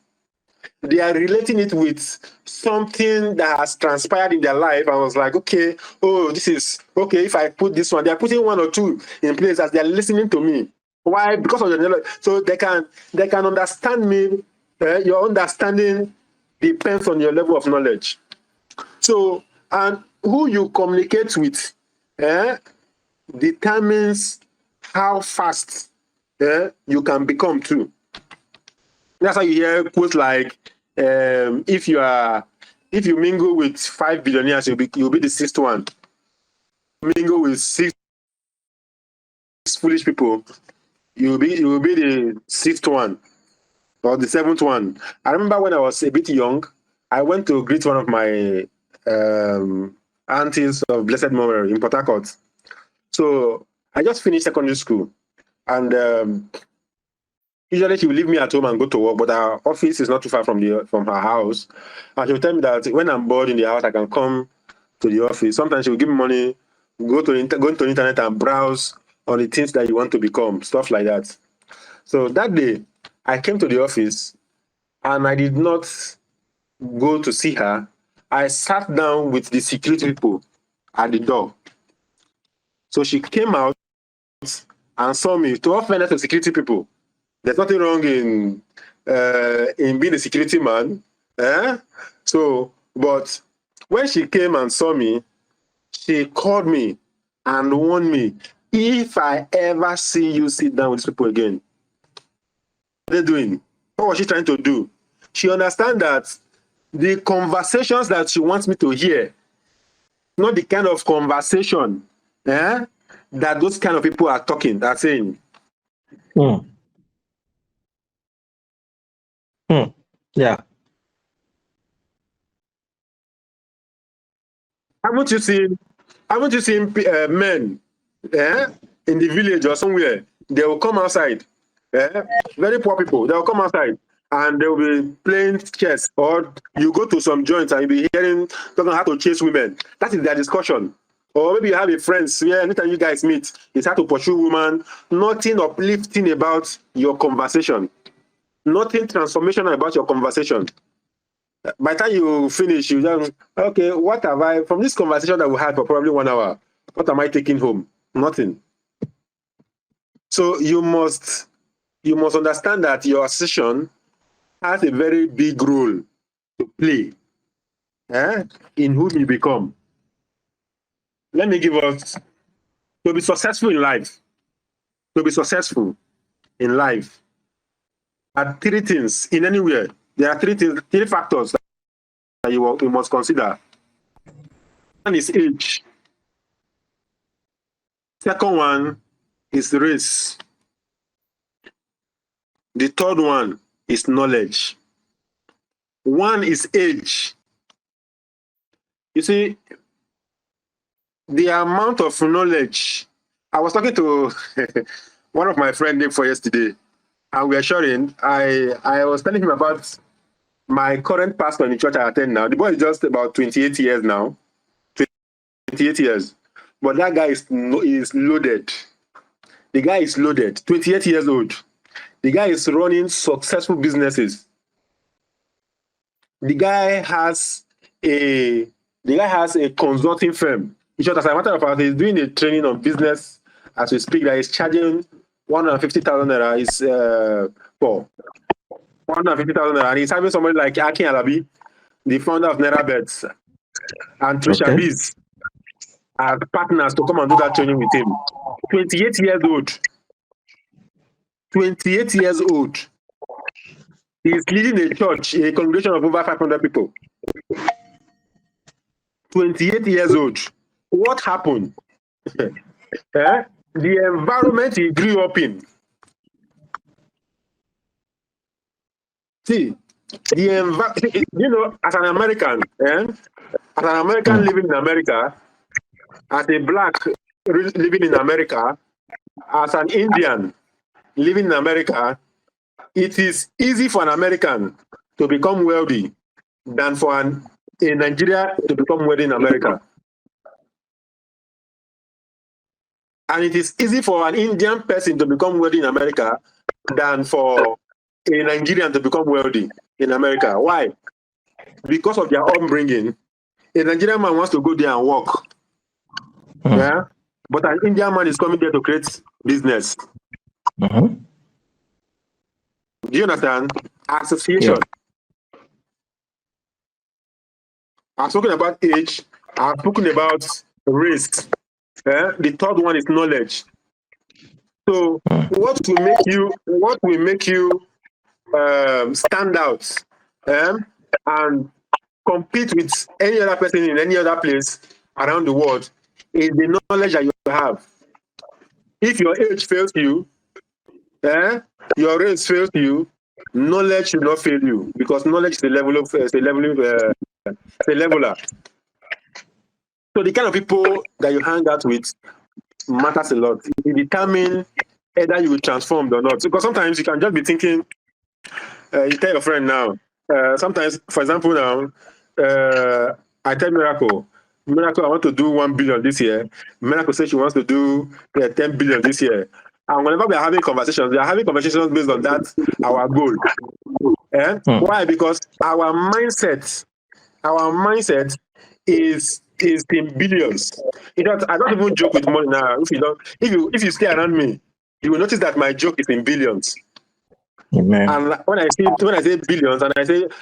They are relating it with something that has transpired in their life. I was like, okay, this is okay. If I put this one, they are putting 1 or 2 in place as they are listening to me. Why? Because of the knowledge. So they can understand me. Your understanding depends on your level of knowledge. So, and who you communicate with determines how fast you can become too. That's how you hear quotes like, if you mingle with 5 billionaires, you'll be the 6th one. Mingle with 6 foolish people, you'll be the 6th one or the 7th one. I remember when I was a bit young, I went to greet one of my aunties of blessed memory in Port Harcourt. So I just finished secondary school, and usually she will leave me at home and go to work, but our office is not too far from her house. And she will tell me that when I'm bored in the house, I can come to the office. Sometimes she will give me money, go into the internet and browse on the things that you want to become, stuff like that. So that day, I came to the office and I did not go to see her. I sat down with the security people at the door. So she came out and saw me. To offer to security people, there's nothing wrong in being a security man. So, but when she came and saw me, she called me and warned me, if I ever see you sit down with these people again, what are they doing? What was she trying to do? She understands that the conversations that she wants me to hear, not the kind of conversation that those kind of people are saying. Yeah. Haven't you seen Haven't you seen men in the village or somewhere? They will come outside. Very poor people. They will come outside and they will be playing chess. Or you go to some joints and you'll be hearing talking how to chase women. That is their discussion. Or maybe you have a friend where anytime you guys meet, it's how to pursue woman. Nothing uplifting about your conversation. Nothing transformational about your conversation. By the time you finish, you just, okay, what have I, from this conversation that we had for probably 1 hour, what am I taking home? Nothing. So you must understand that your association has a very big role to play in who you become. Let me give us, to be successful in life, are three things in anywhere. There are three factors that you must consider. One is age. Second one is race. The third one is knowledge. One is age. You see, the amount of knowledge. I was talking to one of my friends for yesterday, and we were sharing. I was telling him about my current pastor in the church I attend now. The boy is just about 28 years now. 28 years. But that guy is loaded. The guy is loaded. 28 years old. The guy is running successful businesses. The guy has a consulting firm. In short, as a matter of fact, he's doing a training on business as we speak. That is charging 150,000 naira is for 150,000 naira, and he's having somebody like Ekene Alabi, the founder of NeraBets, and Trisha Biz as partners to come and do that training with him. 28 years old. 28 years old. He's leading a church, a congregation of over 500 people. 28 years old. What happened? The environment he grew up in. See, as an American, living in America, as a black living in America, as an Indian living in America, it is easy for an American to become wealthy than for a Nigerian to become wealthy in America. And it is easy for an Indian person to become wealthy in America than for a Nigerian to become wealthy in America. Why? Because of their upbringing. A Nigerian man wants to go there and work. Yeah? But an Indian man is coming there to create business. Do you understand? Association. Yeah. I've spoken about age. I've spoken about race. The third one is knowledge. So what will make you stand out and compete with any other person in any other place around the world is the knowledge that you have. If your age fails you, your race fails you, knowledge should not fail you, because knowledge is a leveler. So the kind of people that you hang out with matters a lot. It determines either you will transform or not. Because sometimes you can just be thinking, you tell your friend now. Sometimes, for example, now, I tell Miracle, I want to do 1 billion this year. Miracle says she wants to do 10 billion this year. And whenever we are having conversations, we are having conversations based on that, our goal. Why? Because our mindset is in billions. I don't even joke with money now. If you stay around me, you will notice that my joke is in billions. Amen. And when I say billions, and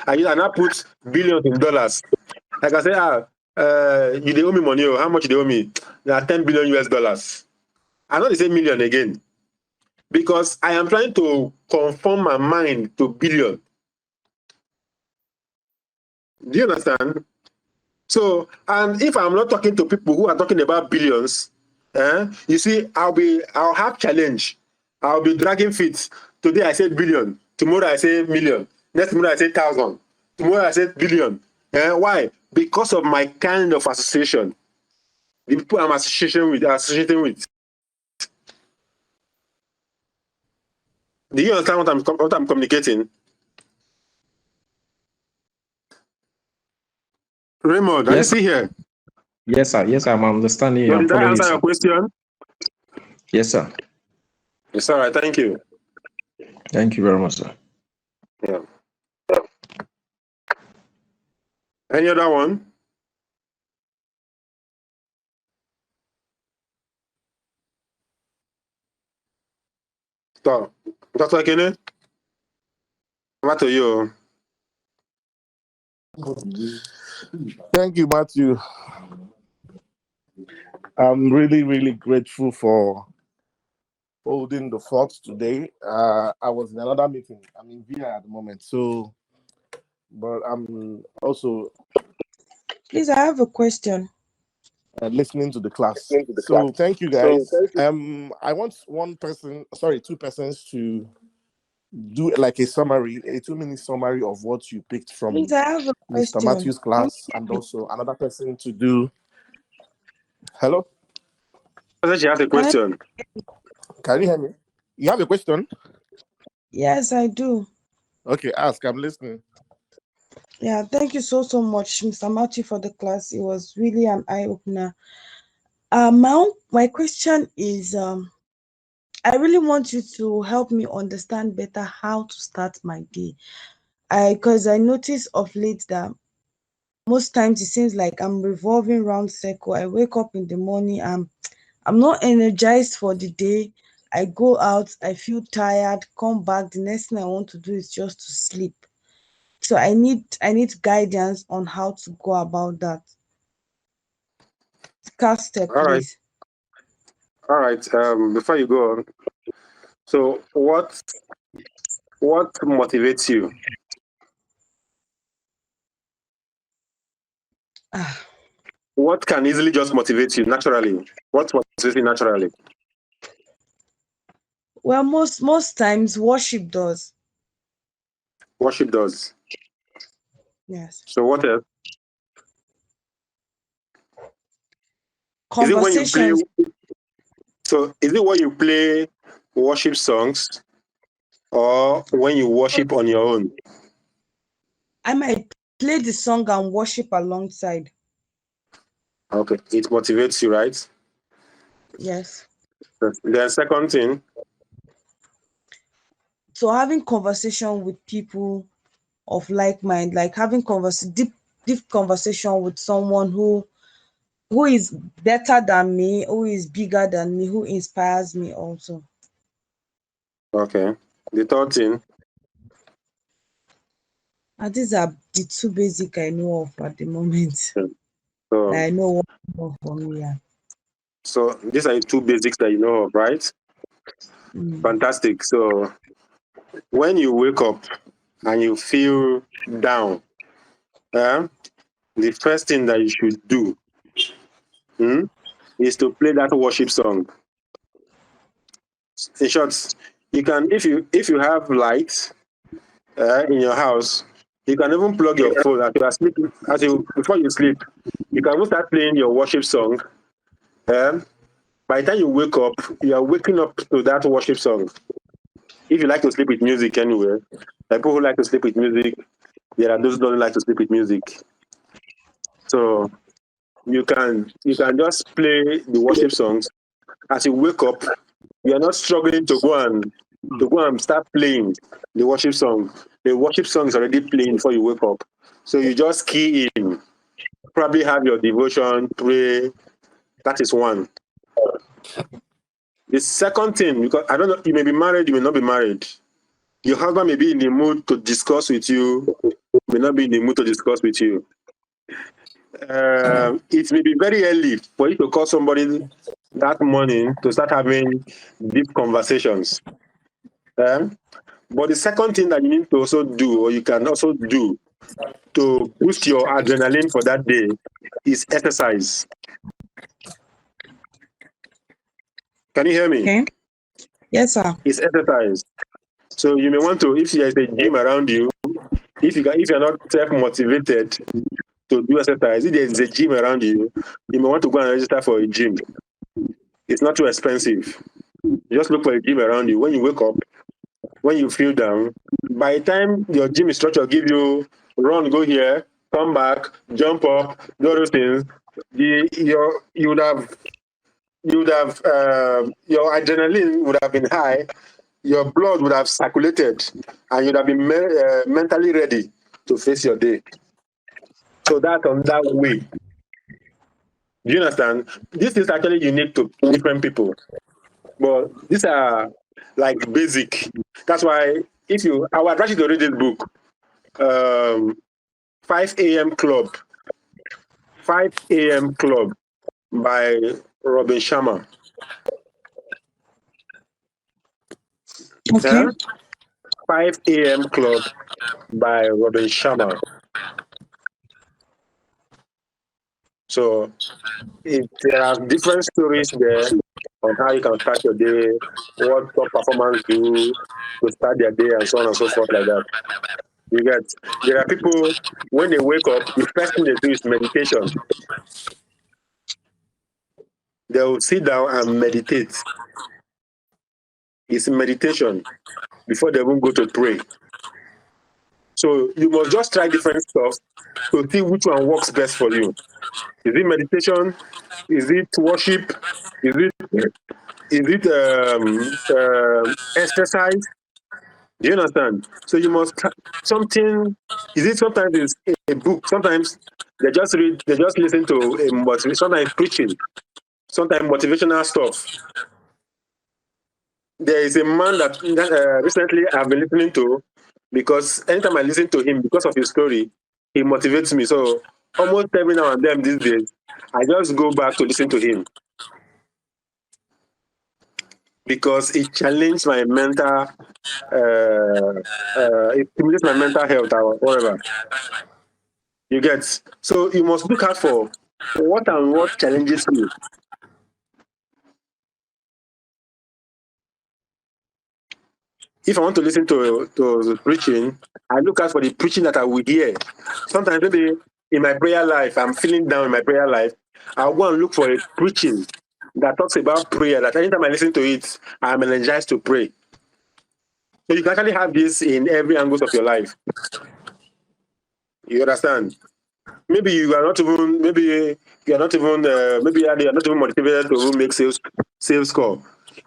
I now put billions in dollars, like I say, you they owe me money. How much they owe me? They are 10 billion US dollars. I know they say million again, because I am trying to conform my mind to billion. Do you understand? So, and if I'm not talking to people who are talking about billions, you see, I'll have challenge. I'll be dragging feet. Today I said billion. Tomorrow I say million. Next tomorrow I say 1,000. Tomorrow I said billion. Why? Because of my kind of association. The people I'm associating with. Do you understand what I'm communicating? Raymond, are you still here? Yes, sir. Yes, I'm understanding you. So I'm did I following answer you, your sir. question? Yes, sir. It's all right. Thank you. Thank you very much, sir. Yeah. Any other one? So, Dr. Ekene, over to you. Thank you, Matthew. I'm really, really grateful for holding the fort today. I was in another meeting. I'm in VIA at the moment, but I'm also Please, I have a question. listening to the class. So thank you, guys. I want two persons to do like a summary, a 2-minute summary of what you picked from Please, I have a Mr. question. Matthew's class, and also another person to do. Hello? I said she has a question. Can you hear me? You have a question? Yes, I do. Okay, ask. I'm listening. Yeah, thank you so much, Mr. Matthew, for the class. It was really an eye-opener. My question is, I really want you to help me understand better how to start my day. Because I notice of late that most times it seems like I'm revolving round circle. I wake up in the morning, I'm not energized for the day. I go out, I feel tired, come back. The next thing I want to do is just to sleep. So I need guidance on how to go about that. First step, All right. please. All right. Before you go on, so what motivates you? What can easily just motivate you naturally? What motivates you naturally? Well, most times worship does. Worship does. Yes. So what else? Conversations. Is it when you play? So is it when you play worship songs, or when you worship on your own? I might play the song and worship alongside. Okay, it motivates you, right? Yes. The second thing. So having conversation with people of like mind, like having deep conversation with someone who is better than me, who is bigger than me, who inspires me also. Okay. The third thing. And these are the two basic I know of at the moment. So I know what for me. Yeah. So these are the two basics that you know of, right? Fantastic. So when you wake up and you feel down, the first thing that you should do is to play that worship song. In short, you can, if you have light in your house, you can even plug your phone as you are sleeping. Before you sleep, you can even start playing your worship song. By the time you wake up, you are waking up to that worship song. If you like to sleep with music anyway, like people who like to sleep with music, there are those who don't like to sleep with music. So you can just play the worship songs as you wake up. You are not struggling to go and start playing the worship song. The worship song is already playing before you wake up. So you just key in, probably have your devotion, pray. That is one. The second thing, because I don't know, you may be married, you may not be married. Your husband may be in the mood to discuss with you, may not be in the mood to discuss with you. It may be very early for you to call somebody that morning to start having deep conversations. But the second thing that you need to also do, or you can also do to boost your adrenaline for that day, is exercise. Can you hear me? Okay. Yes, sir. It's exercise. So you may want to, if there is a gym around you, if you're not self-motivated, to do exercise. If there is a gym around you, you may want to go and register for a gym. It's not too expensive. You just look for a gym around you. When you wake up, when you feel down, by the time your gym instructor give you run, go here, come back, jump up, do those things, you would have your adrenaline would have been high, your blood would have circulated, and you'd have been mentally ready to face your day. So that on that way. Do you understand? This is actually unique to different people, but these are like basic. That's why I would advise you to read this book, 5 a.m. Club, 5 a.m. Club by Robin Sharma. Okay. 5 a.m. Club by Robin Sharma. So there are different stories there on how you can start your day, what top performers do to start their day, and so on and so forth like that. You get, there are people, when they wake up, the first thing they do is meditation. They will sit down and meditate. It's meditation before they even go to pray. So you must just try different stuff to see which one works best for you. Is it meditation? Is it worship? Is it exercise? Do you understand? So you must something. Is it sometimes it's a book? Sometimes they just listen to sometimes preaching, sometimes motivational stuff. There is a man that recently I've been listening to, because anytime I listen to him, because of his story, he motivates me. So almost every now and then these days, I just go back to listen to him, because it challenged my mental, it stimulates my mental health or whatever. You get? So you must look out for what and what challenges you. If I want to listen to preaching, I look out for the preaching that I will hear. Sometimes maybe in my prayer life, I'm feeling down in my prayer life, I'll go and look for a preaching that talks about prayer, that anytime I listen to it, I'm energized to pray. So you can actually have this in every angle of your life. You understand? Maybe you are not even motivated to make sales call.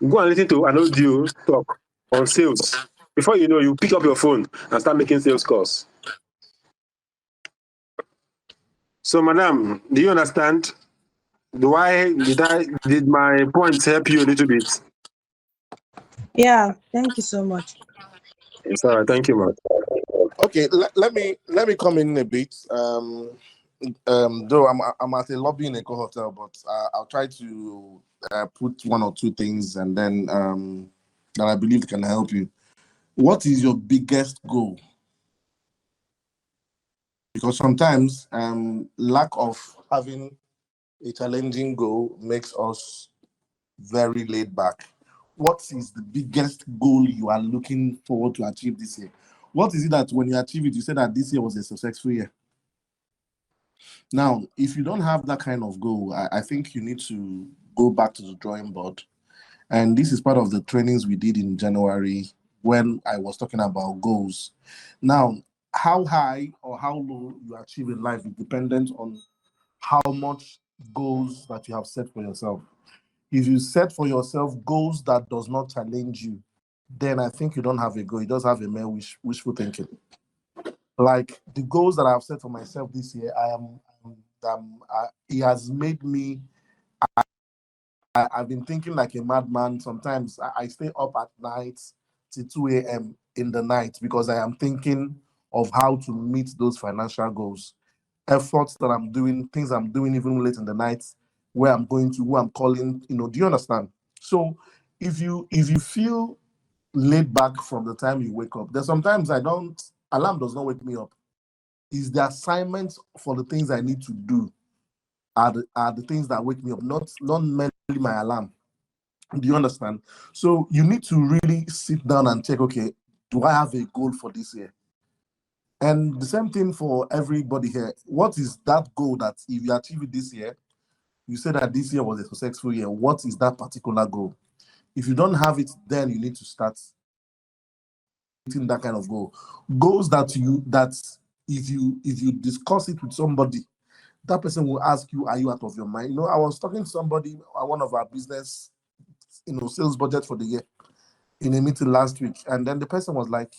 Go and listen to an audio talk on sales. Before you know, you pick up your phone and start making sales calls. So, madam, do you understand? Did my points help you a little bit? Yeah, thank you so much. It's all right. Thank you, man. Okay, let me come in a bit. Though I'm at a lobby in a hotel, but I'll try to put one or two things, and then that I believe can help you. What is your biggest goal? Because sometimes lack of having a challenging goal makes us very laid back. What is the biggest goal you are looking forward to achieve this year? What is it that when you achieve it, you say that this year was a successful year? Now, if you don't have that kind of goal, I think you need to go back to the drawing board. And this is part of the trainings we did in January when I was talking about goals. Now, how high or how low you achieve in life is dependent on how much goals that you have set for yourself. If you set for yourself goals that does not challenge you, then I think you don't have a goal. You just have a mere wishful thinking. Like the goals that I've set for myself this year, it has made me. I've been thinking like a madman. Sometimes I stay up at night till 2 a.m. in the night because I am thinking of how to meet those financial goals. Efforts that I'm doing, things I'm doing even late in the night, where I'm going to, who I'm calling, do you understand? So if you feel laid back from the time you wake up, there's sometimes alarm does not wake me up. It's the assignments for the things I need to do are the things that wake me up, not merely my alarm. Do you understand? So you need to really sit down and check, okay, do I have a goal for this year? And the same thing for everybody here. What is that goal that if you achieve it this year, you said that this year was a successful year? What is that particular goal? If you don't have it, then you need to start hitting that kind of goal. Goals that if you discuss it with somebody, that person will ask you, are you out of your mind? You know, I was talking to somebody at one of our business, sales budget for the year in a meeting last week. And then the person was like,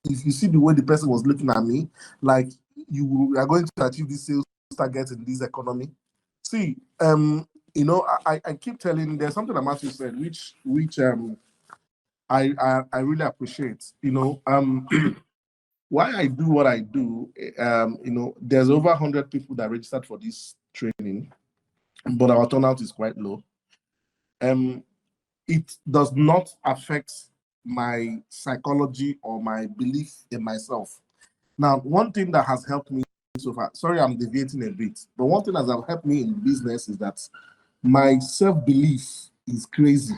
if you see the way the person was looking at me, like, you are going to achieve this sales target in this economy. See, I keep telling, there's something that Matthew said, which I really appreciate. Why I do what I do. There's over 100 people that registered for this training, but our turnout is quite low. It does not affect my psychology or my belief in myself. Now, one thing that has helped me so far, sorry, I'm deviating a bit, but one thing that has helped me in business is that my self-belief is crazy.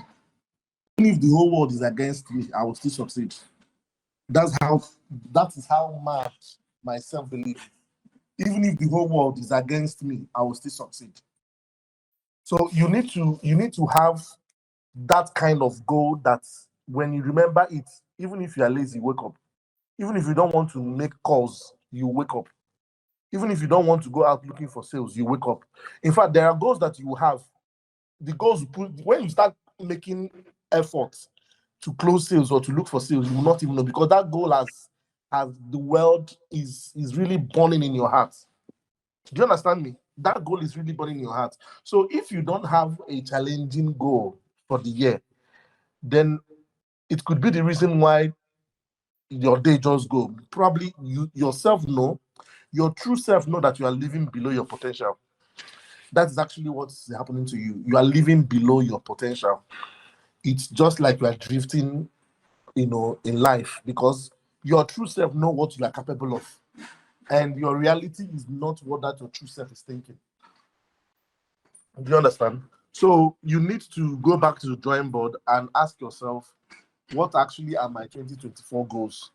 Even if the whole world is against me, I will still succeed. That is how much my self-belief. Even if the whole world is against me, I will still succeed. So you need to have that kind of goal that when you remember it, even if you are lazy, wake up. Even if you don't want to make calls, you wake up. Even if you don't want to go out looking for sales, you wake up. In fact, there are goals that you have. The goals you put, when you start making efforts to close sales or to look for sales, you will not even know, because that goal has the world is really burning in your heart. Do you understand me? That goal is really burning in your heart. So if you don't have a challenging goal for the year, then it could be the reason why your day just go. Probably you yourself know, your true self know that you are living below your potential. That is actually what's happening to you. You are living below your potential. It's just like you are drifting, in life, because your true self know what you are capable of, and your reality is not what that your true self is thinking. Do you understand? So you need to go back to the drawing board and ask yourself, what actually are my 2024 goals?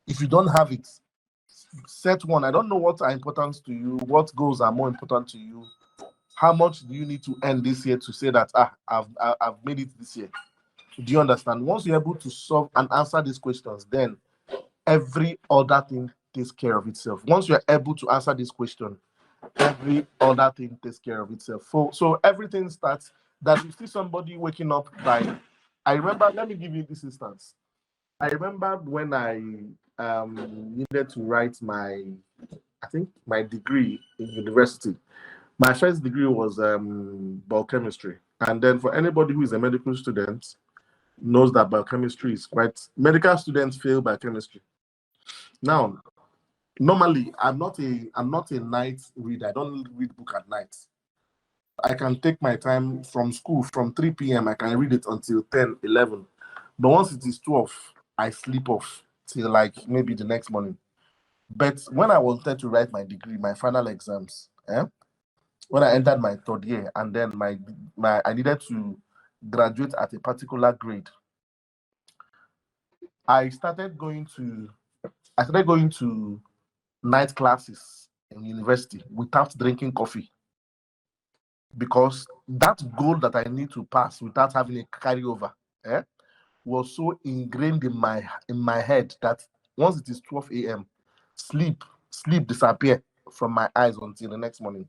If you don't have it, set one. I don't know what are important to you, what goals are more important to you. How much do you need to earn this year to say that I've made it this year? Do you understand? Once you're able to solve and answer these questions, then every other thing takes care of itself. Once you're able to answer this question, every other thing takes care of itself. So everything starts that you see somebody waking up by. I remember, let me give you this instance. I remember when I needed to write my degree in university. My first degree was biochemistry. And then for anybody who is a medical student, knows that biochemistry is medical students fail biochemistry. Now, normally I'm not a night reader. I don't read book at night. I can take my time from school from 3 p.m. I can read it until 10, 11. But once it is 12, I sleep off till like maybe the next morning. But when I wanted to write my degree, my final exams, when I entered my third year, and then I needed to graduate at a particular grade, I started going to night classes in university without drinking coffee, because that goal that I need to pass without having a carryover was so ingrained in my head that once it is 12 a.m., sleep disappear from my eyes until the next morning.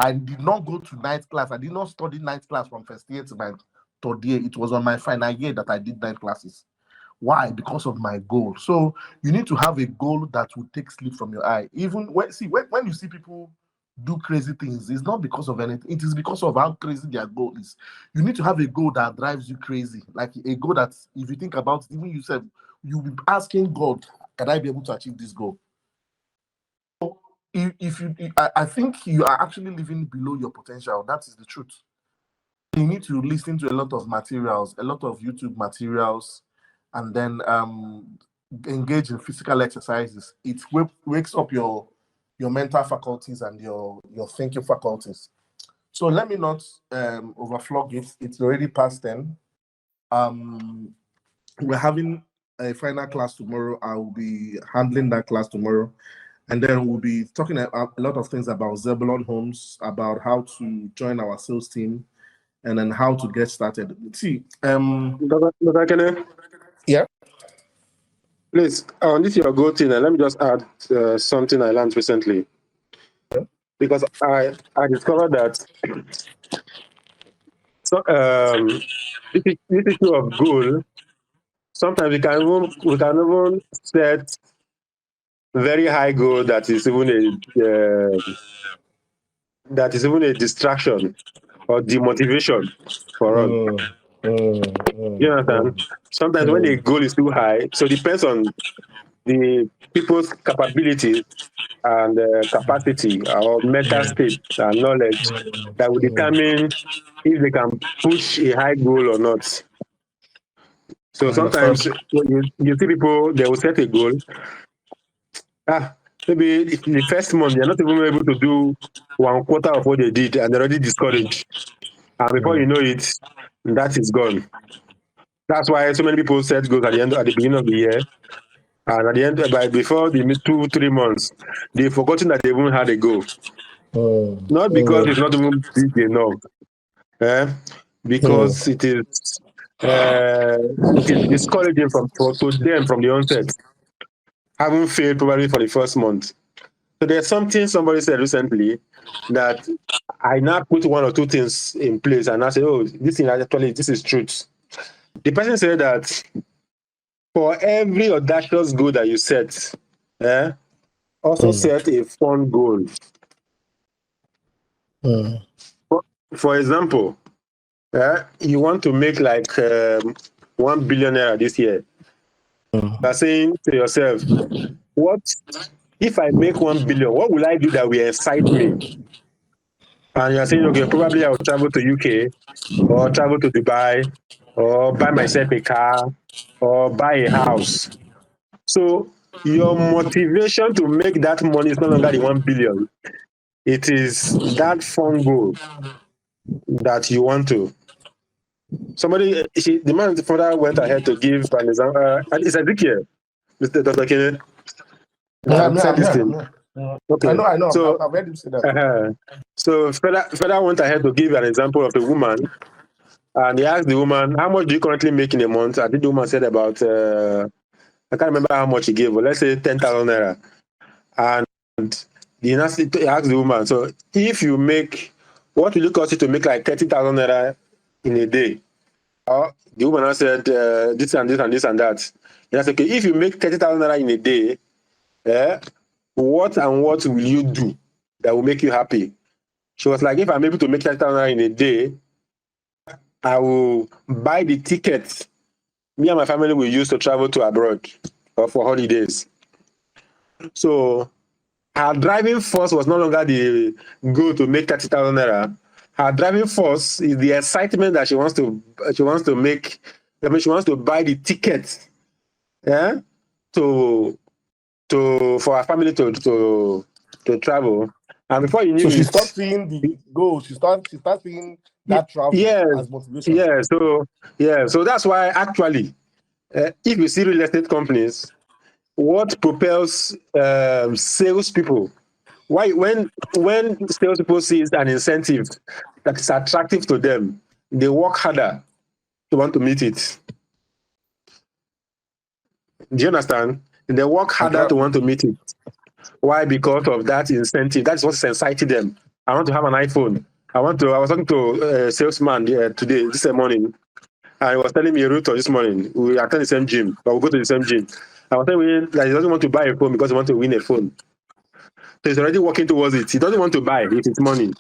I did not go to night class. I did not study night class from first year to my third year. It was on my final year that I did night classes. Why? Because of my goal. So you need to have a goal that will take sleep from your eye. Even when you see people do crazy things, it's not because of anything. It is because of how crazy their goal is. You need to have a goal that drives you crazy. Like a goal that, if you think about it, even you said, you'll be asking God, can I be able to achieve this goal? So I think you are actually living below your potential. That is the truth. You need to listen to a lot of materials, a lot of YouTube materials, and then engage in physical exercises. It wakes up your mental faculties and your thinking faculties. So let me not overflog it. It's already past 10. We're having a final class tomorrow. I will be handling that class tomorrow. And then we'll be talking a lot of things about Zebulon Homes, about how to join our sales team, and then how to get started. See, Dr. Ekene, yeah. please, on this your go thing, let me just add something I learned recently. Because I discovered that this issue of goal, sometimes we can even set very high goal that is even a distraction or demotivation for us. You understand? Sometimes when the goal is too high, so it depends on the people's capabilities and capacity or mental state and knowledge that will determine if they can push a high goal or not. So sometimes when you see people, they will set a goal. Maybe the first month, they're not even able to do 1/4 of what they did and they're already discouraged. And before you know it, that is gone. That's why so many people set goals at the beginning of the year. And at the end, before the 2-3 months, they've forgotten that they even had a goal. Not because it's not even big enough, because it is discouraging to them from the onset, having failed probably for the first month. So there's something somebody said recently that I now put one or two things in place and I say, oh, this is truth. The person said that for every audacious goal that you set, also set a fun goal. For example, you want to make like 1 billion naira this year. You're saying to yourself, what if I make 1 billion? What will I do that will excite me? And you're saying, okay, probably I'll travel to UK or travel to Dubai or buy myself a car or buy a house. So your motivation to make that money is no longer the 1 billion. It is that fun goal that you want to. The man's father went ahead to give an example. It's Ezekiel, Mr. Dr. Ekene, that said this thing. Okay. I know. So, I've heard him say that. So Feda went ahead to give an example of a woman, and he asked the woman, how much do you currently make in a month? I think the woman said about, I can't remember how much he gave, but let's say 10,000 naira. And he asked the woman, so if you make, what will it cost you to make like 30,000 naira in a day? The woman said, this and this and this and that. He said, okay, if you make 30,000 naira in a day, what and what will you do that will make you happy? She was like, if I'm able to make 30,000 naira in a day, I will buy the tickets me and my family will use to travel to abroad or for holidays. So her driving force was no longer the goal to make 30,000 naira. Her driving force is the excitement that she wants to make. I mean, she wants to buy the tickets, for her family to travel. And before you knew so she it, stopped seeing the goal. She starts seeing that travel as motivation. Yeah. So that's why actually, if you see real estate companies, what propels salespeople? Why when salespeople sees an incentive that is attractive to them, they work harder to want to meet it. Do you understand? They work harder to want to meet it. Why? Because of that incentive. That's what's exciting them. I want to have an iPhone. I was talking to a salesman this morning, and he was telling me a route this morning. We attend the same gym, but we go to the same gym. I was telling him that he doesn't want to buy a phone because he wants to win a phone. So he's already working towards it. He doesn't want to buy if it's money.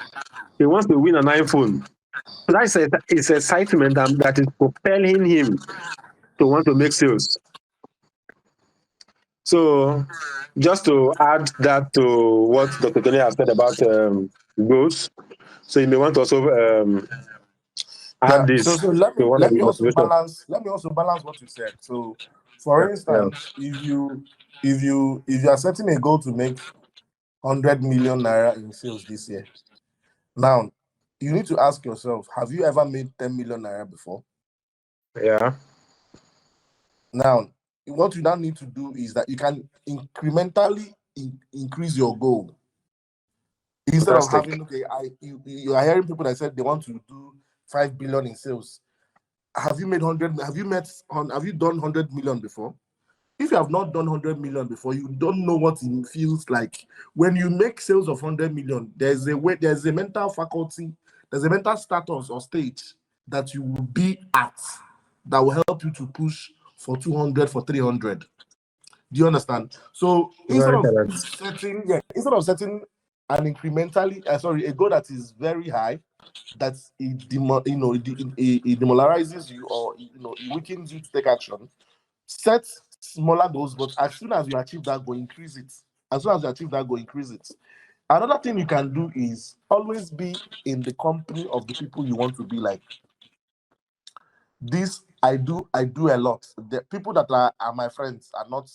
He wants to win an iPhone. So that's it's excitement that is propelling him to want to make sales. So just to add that to what Dr. Ekene has said about goals, so you may want to also add this. So let me also balance what you said. So for instance, if you are setting a goal to make 100 million naira in sales this year, now you need to ask yourself, have you ever made 10 million naira before? Yeah. Now, what you now need to do is that you can incrementally increase your goal. Instead of having, okay, you are hearing people that said they want to do 5 billion in sales. Have you made 100? Have you done 100 million before? If you have not done 100 million before, you don't know what it feels like. When you make sales of 100 million, there's a mental faculty, there's a mental status or stage that you will be at that will help you to push for 200, for 300. Do you understand? So instead of setting an incrementally, a goal that is very high, that it demoralizes you, or it weakens you to take action. Set smaller goals, but as soon as you achieve that goal, increase it. Another thing you can do is always be in the company of the people you want to be like. This I do a lot. The people that are my friends are not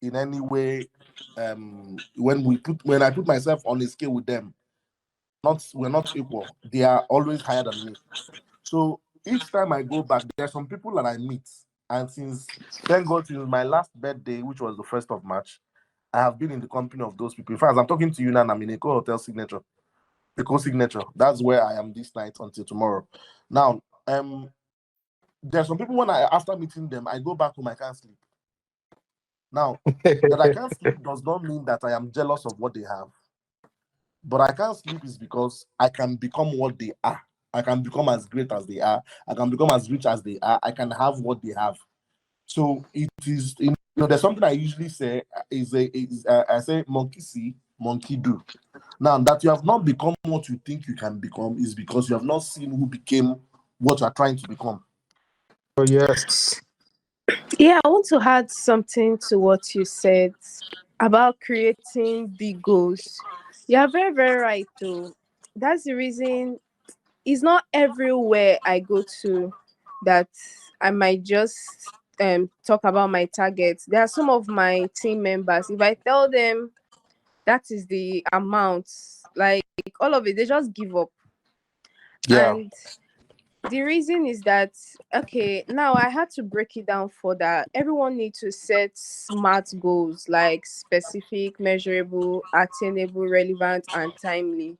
in any way, when I put myself on a scale with them, we're not equal. They are always higher than me. So each time I go back, there are some people that I meet, and thank God, since my last birthday, which was the 1st of March, I have been in the company of those people. In fact, I'm talking to you now, I'm in a hotel signature. That's where I am this night until tomorrow. Now, there are some people, after meeting them, I go back home, I can't sleep. Now, that I can't sleep does not mean that I am jealous of what they have. But I can't sleep is because I can become what they are. I can become as great as they are. I can become as rich as they are. I can have what they have. So it is, there's something I usually say I say, monkey see, monkey do. Now, that you have not become what you think you can become is because you have not seen who became what you are trying to become. Oh, yes. Yeah, I want to add something to what you said about creating big goals. You are very, very right, though. That's the reason it's not everywhere I go to that I might just talk about my targets. There are some of my team members, if I tell them that is the amount, like all of it, they just give up. Yeah. And the reason is that, okay, now I had to break it down for that. Everyone needs to set smart goals, like specific, measurable, attainable, relevant, and timely.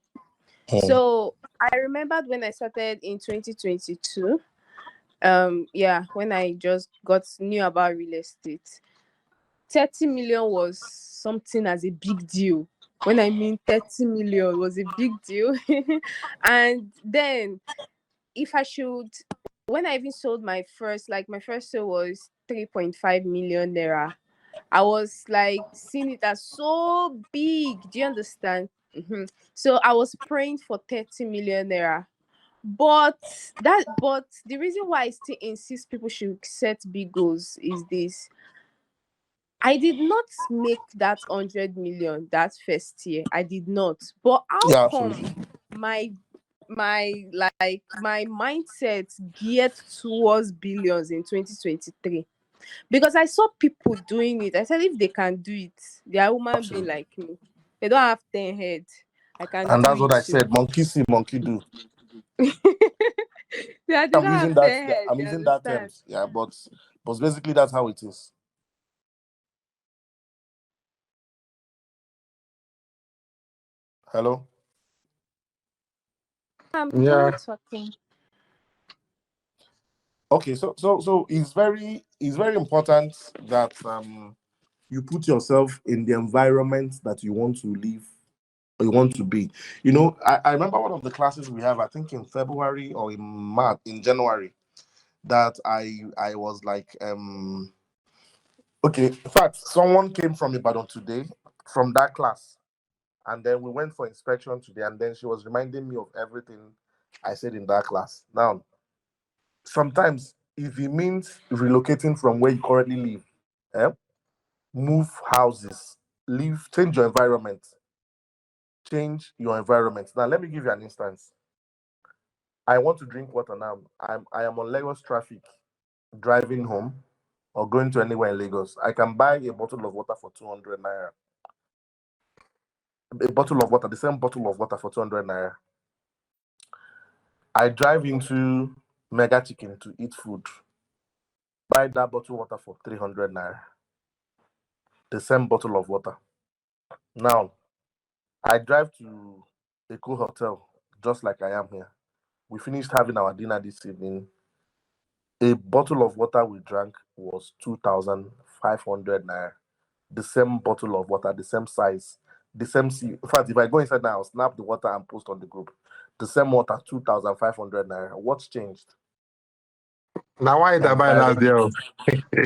So I remembered when I started in 2022, when I just knew about real estate, 30 million was something as a big deal. When I mean 30 million was a big deal. And then if I should, when I even sold my first sale was 3.5 million naira. I was like seeing it as so big. Do you understand? So I was praying for 30 million naira. But the reason why I still insist people should set big goals is this. I did not make that 100 million that first year. I did not. But how Yeah, come absolutely. my mindset geared towards billions in 2023? Because I saw people doing it. I said, if they can do it, they are human being like me. They don't have 10 heads. I can And do that's what it I too. said. Monkey see, monkey do. They don't have 10 heads. I'm You using that understand? terms. Yeah, but basically that's how it is. Hello? I'm Yeah. done talking. Okay, so it's very important that you put yourself in the environment that you want to live or you want to be. I remember one of the classes we have, I think in February or in January, that I was like, okay, in fact, someone came from Ibadan today from that class, and then we went for inspection today, and then she was reminding me of everything I said in that class. Now, sometimes if it means relocating from where you currently live, move houses, change your environment. Now, let me give you an instance. I want to drink water now. I am on Lagos traffic, driving home or going to anywhere in Lagos. I can buy a bottle of water for 200 naira. The same bottle of water for 200 naira. I drive into Mega Chicken to eat food. buy that bottle of water for 300 naira. The same bottle of water. Now, I drive to a cool hotel, just like I am here. We finished having our dinner this evening. A bottle of water we drank was 2,500 naira. The same bottle of water, the same size, the same sea. In fact, if I go inside now, I'll snap the water and post on the group. The same water, 2,500 naira. What's changed? Now why did I buy last year?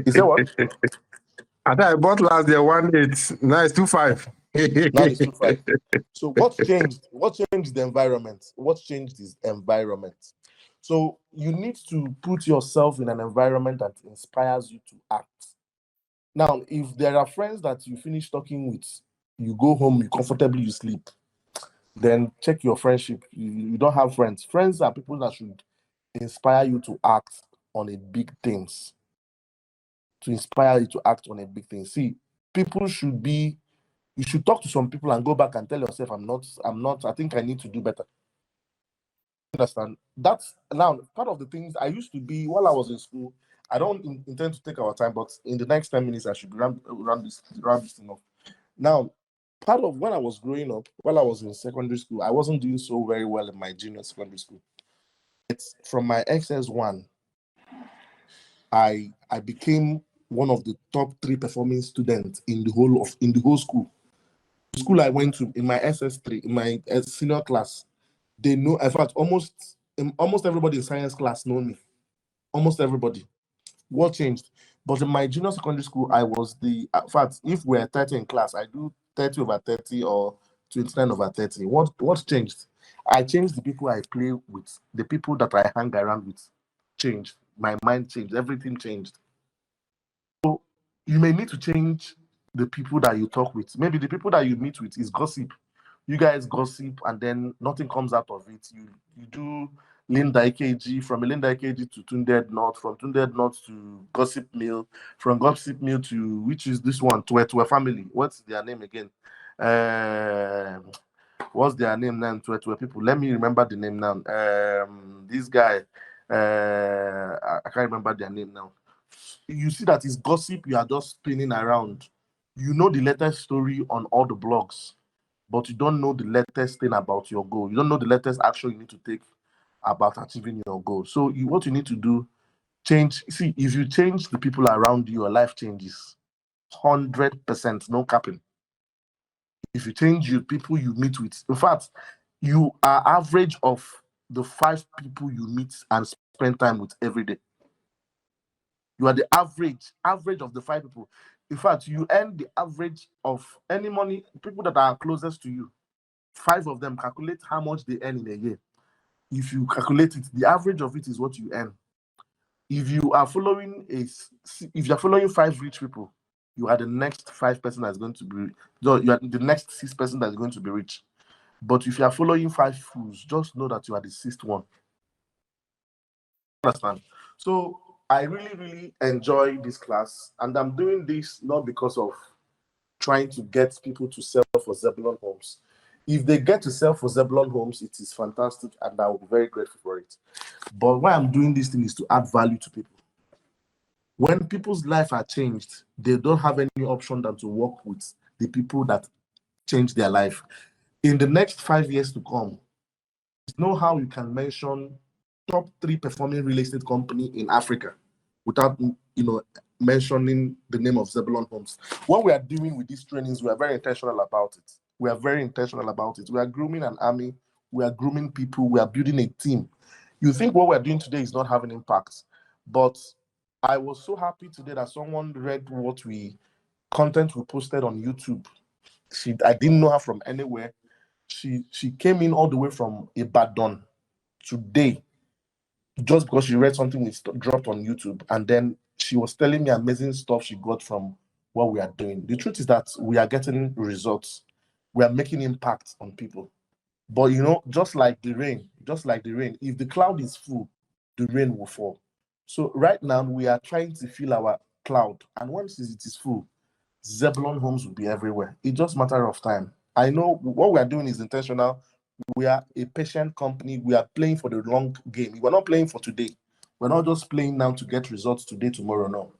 You say what? I thought I bought last year 1.8. Now it's 2.5. Now it's 2.5. So what's changed? What changed the environment? What's changed is environment. So you need to put yourself in an environment that inspires you to act. Now, if there are friends that you finish talking with, you go home, you comfortably, you sleep, then check your friendship. You don't have friends. Friends are people that should inspire you to act on a big things. To inspire you to act on a big thing. See, people should be, you should talk to some people and go back and tell yourself, I think I need to do better. Understand? That's now part of the things I used to be while I was in school. I don't intend to take our time, but in the next 10 minutes, I should run this thing off. Now, part of when I was growing up, while I was in secondary school, I wasn't doing so very well in my junior secondary school. It's from my XS1, I became one of the top 3 performing students in the whole school. The school I went to in my SS3, in my senior class, they know. In fact, almost everybody in science class know me. Almost everybody. What changed? But in my junior secondary school, I was in fact, if we're 30 in class, I do 30 over 30 or 29 over 30. What changed? I changed the people I play with, the people that I hang around with changed. My mind changed, everything changed. So you may need to change the people that you talk with. Maybe the people that you meet with is gossip. You guys gossip and then nothing comes out of it. You do Linda AKG, from Linda AKG to Tunde North, from Tunde North to Gossip Mill, from Gossip Mill to, which is this one, to a family. What's their name again? What's their name now? To people. Let me remember the name now. This guy, I can't remember their name now. You see that it's gossip, you are just spinning around. You know the latest story on all the blogs, but you don't know the latest thing about your goal. You don't know the latest action you need to take about achieving your goal. So what you need to do, change. See, if you change the people around you, your life changes. 100%, no capping. If you change the people you meet with, in fact, you are average of the 5 people you meet and spend time with every day. You are the average of the 5 people. In fact, you earn the average of any money, people that are closest to you. 5 of them, calculate how much they earn in a year. If you calculate it, the average of it is what you earn. If you are following 5 rich people, you are the next 5 person that's going to be, you are the next 6 person that's going to be rich. But if you are following 5 fools, just know that you are the 6th one. Understand? So I really, really enjoy this class, and I'm doing this not because of trying to get people to sell for Zebulon Homes. If they get to sell for Zebulon Homes, it is fantastic, and I will be very grateful for it. But why I'm doing this thing is to add value to people. When people's life are changed, they don't have any option than to work with the people that change their life. In the next 5 years to come, there's no how you can mention top 3 performing real estate company in Africa without mentioning the name of Zebulon Homes. What we are doing with these trainings, we are very intentional about it. We are grooming an army. We are grooming people. We are building a team. You think what we're doing today is not having impact, but I was so happy today that someone read content we posted on YouTube. I didn't know her from anywhere. She came in all the way from Ibadan today just because she read something we dropped on YouTube, and then she was telling me amazing stuff she got from what we are doing. The truth is that we are getting results. We are making impact on people. But just like the rain, if the cloud is full, the rain will fall. So right now we are trying to fill our cloud, and once it is full, Zebulon Homes will be everywhere. It's just a matter of time. I know what we are doing is intentional. We are a patient company. We are playing for the long game. We're not playing for today. We're not just playing now to get results today, tomorrow. No.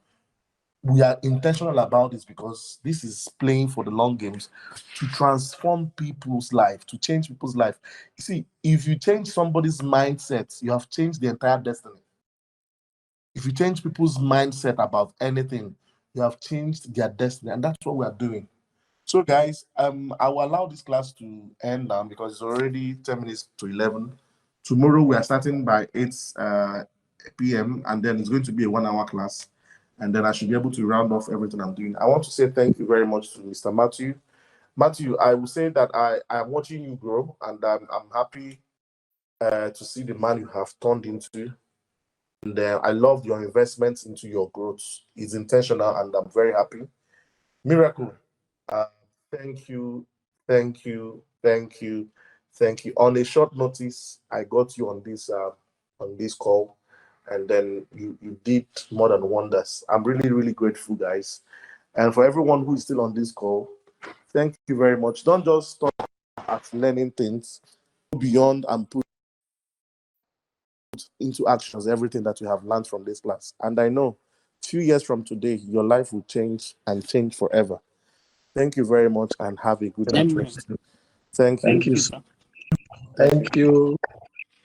We are intentional about this because this is playing for the long games to transform people's life, to change people's life. You see, if you change somebody's mindset, you have changed the entire destiny. If you change people's mindset about anything, you have changed their destiny, and that's what we are doing. So, guys, I will allow this class to end now because it's already 10 minutes to 11. Tomorrow we are starting by 8 p.m. and then it's going to be a 1 hour class. And then I should be able to round off everything I'm doing. I want to say thank you very much to Mr. Matthew. Matthew, I will say that I am watching you grow, and I'm happy to see the man you have turned into. And I love your investments into your growth. It's intentional, and I'm very happy. Miracle, thank you, thank you, thank you, thank you. On a short notice, I got you on this call, and then you did more than wonders. I'm really, really grateful, guys. And for everyone who is still on this call, thank you very much. Don't just stop at learning things, go beyond and put into actions everything that you have learned from this class. And I know 2 years from today, your life will change and change forever. Thank you very much and have a good night rest. Thank you. Thank you, sir. Thank you.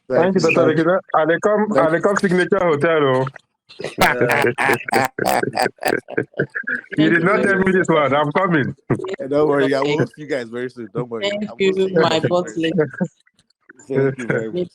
Thank you, Dr. Ekene. And they come Signature Hotel. Oh. You did not tell me this one. I'm coming. Don't worry, I will see you guys very soon. Don't worry. Thank you, my boss lady. Thank you very much.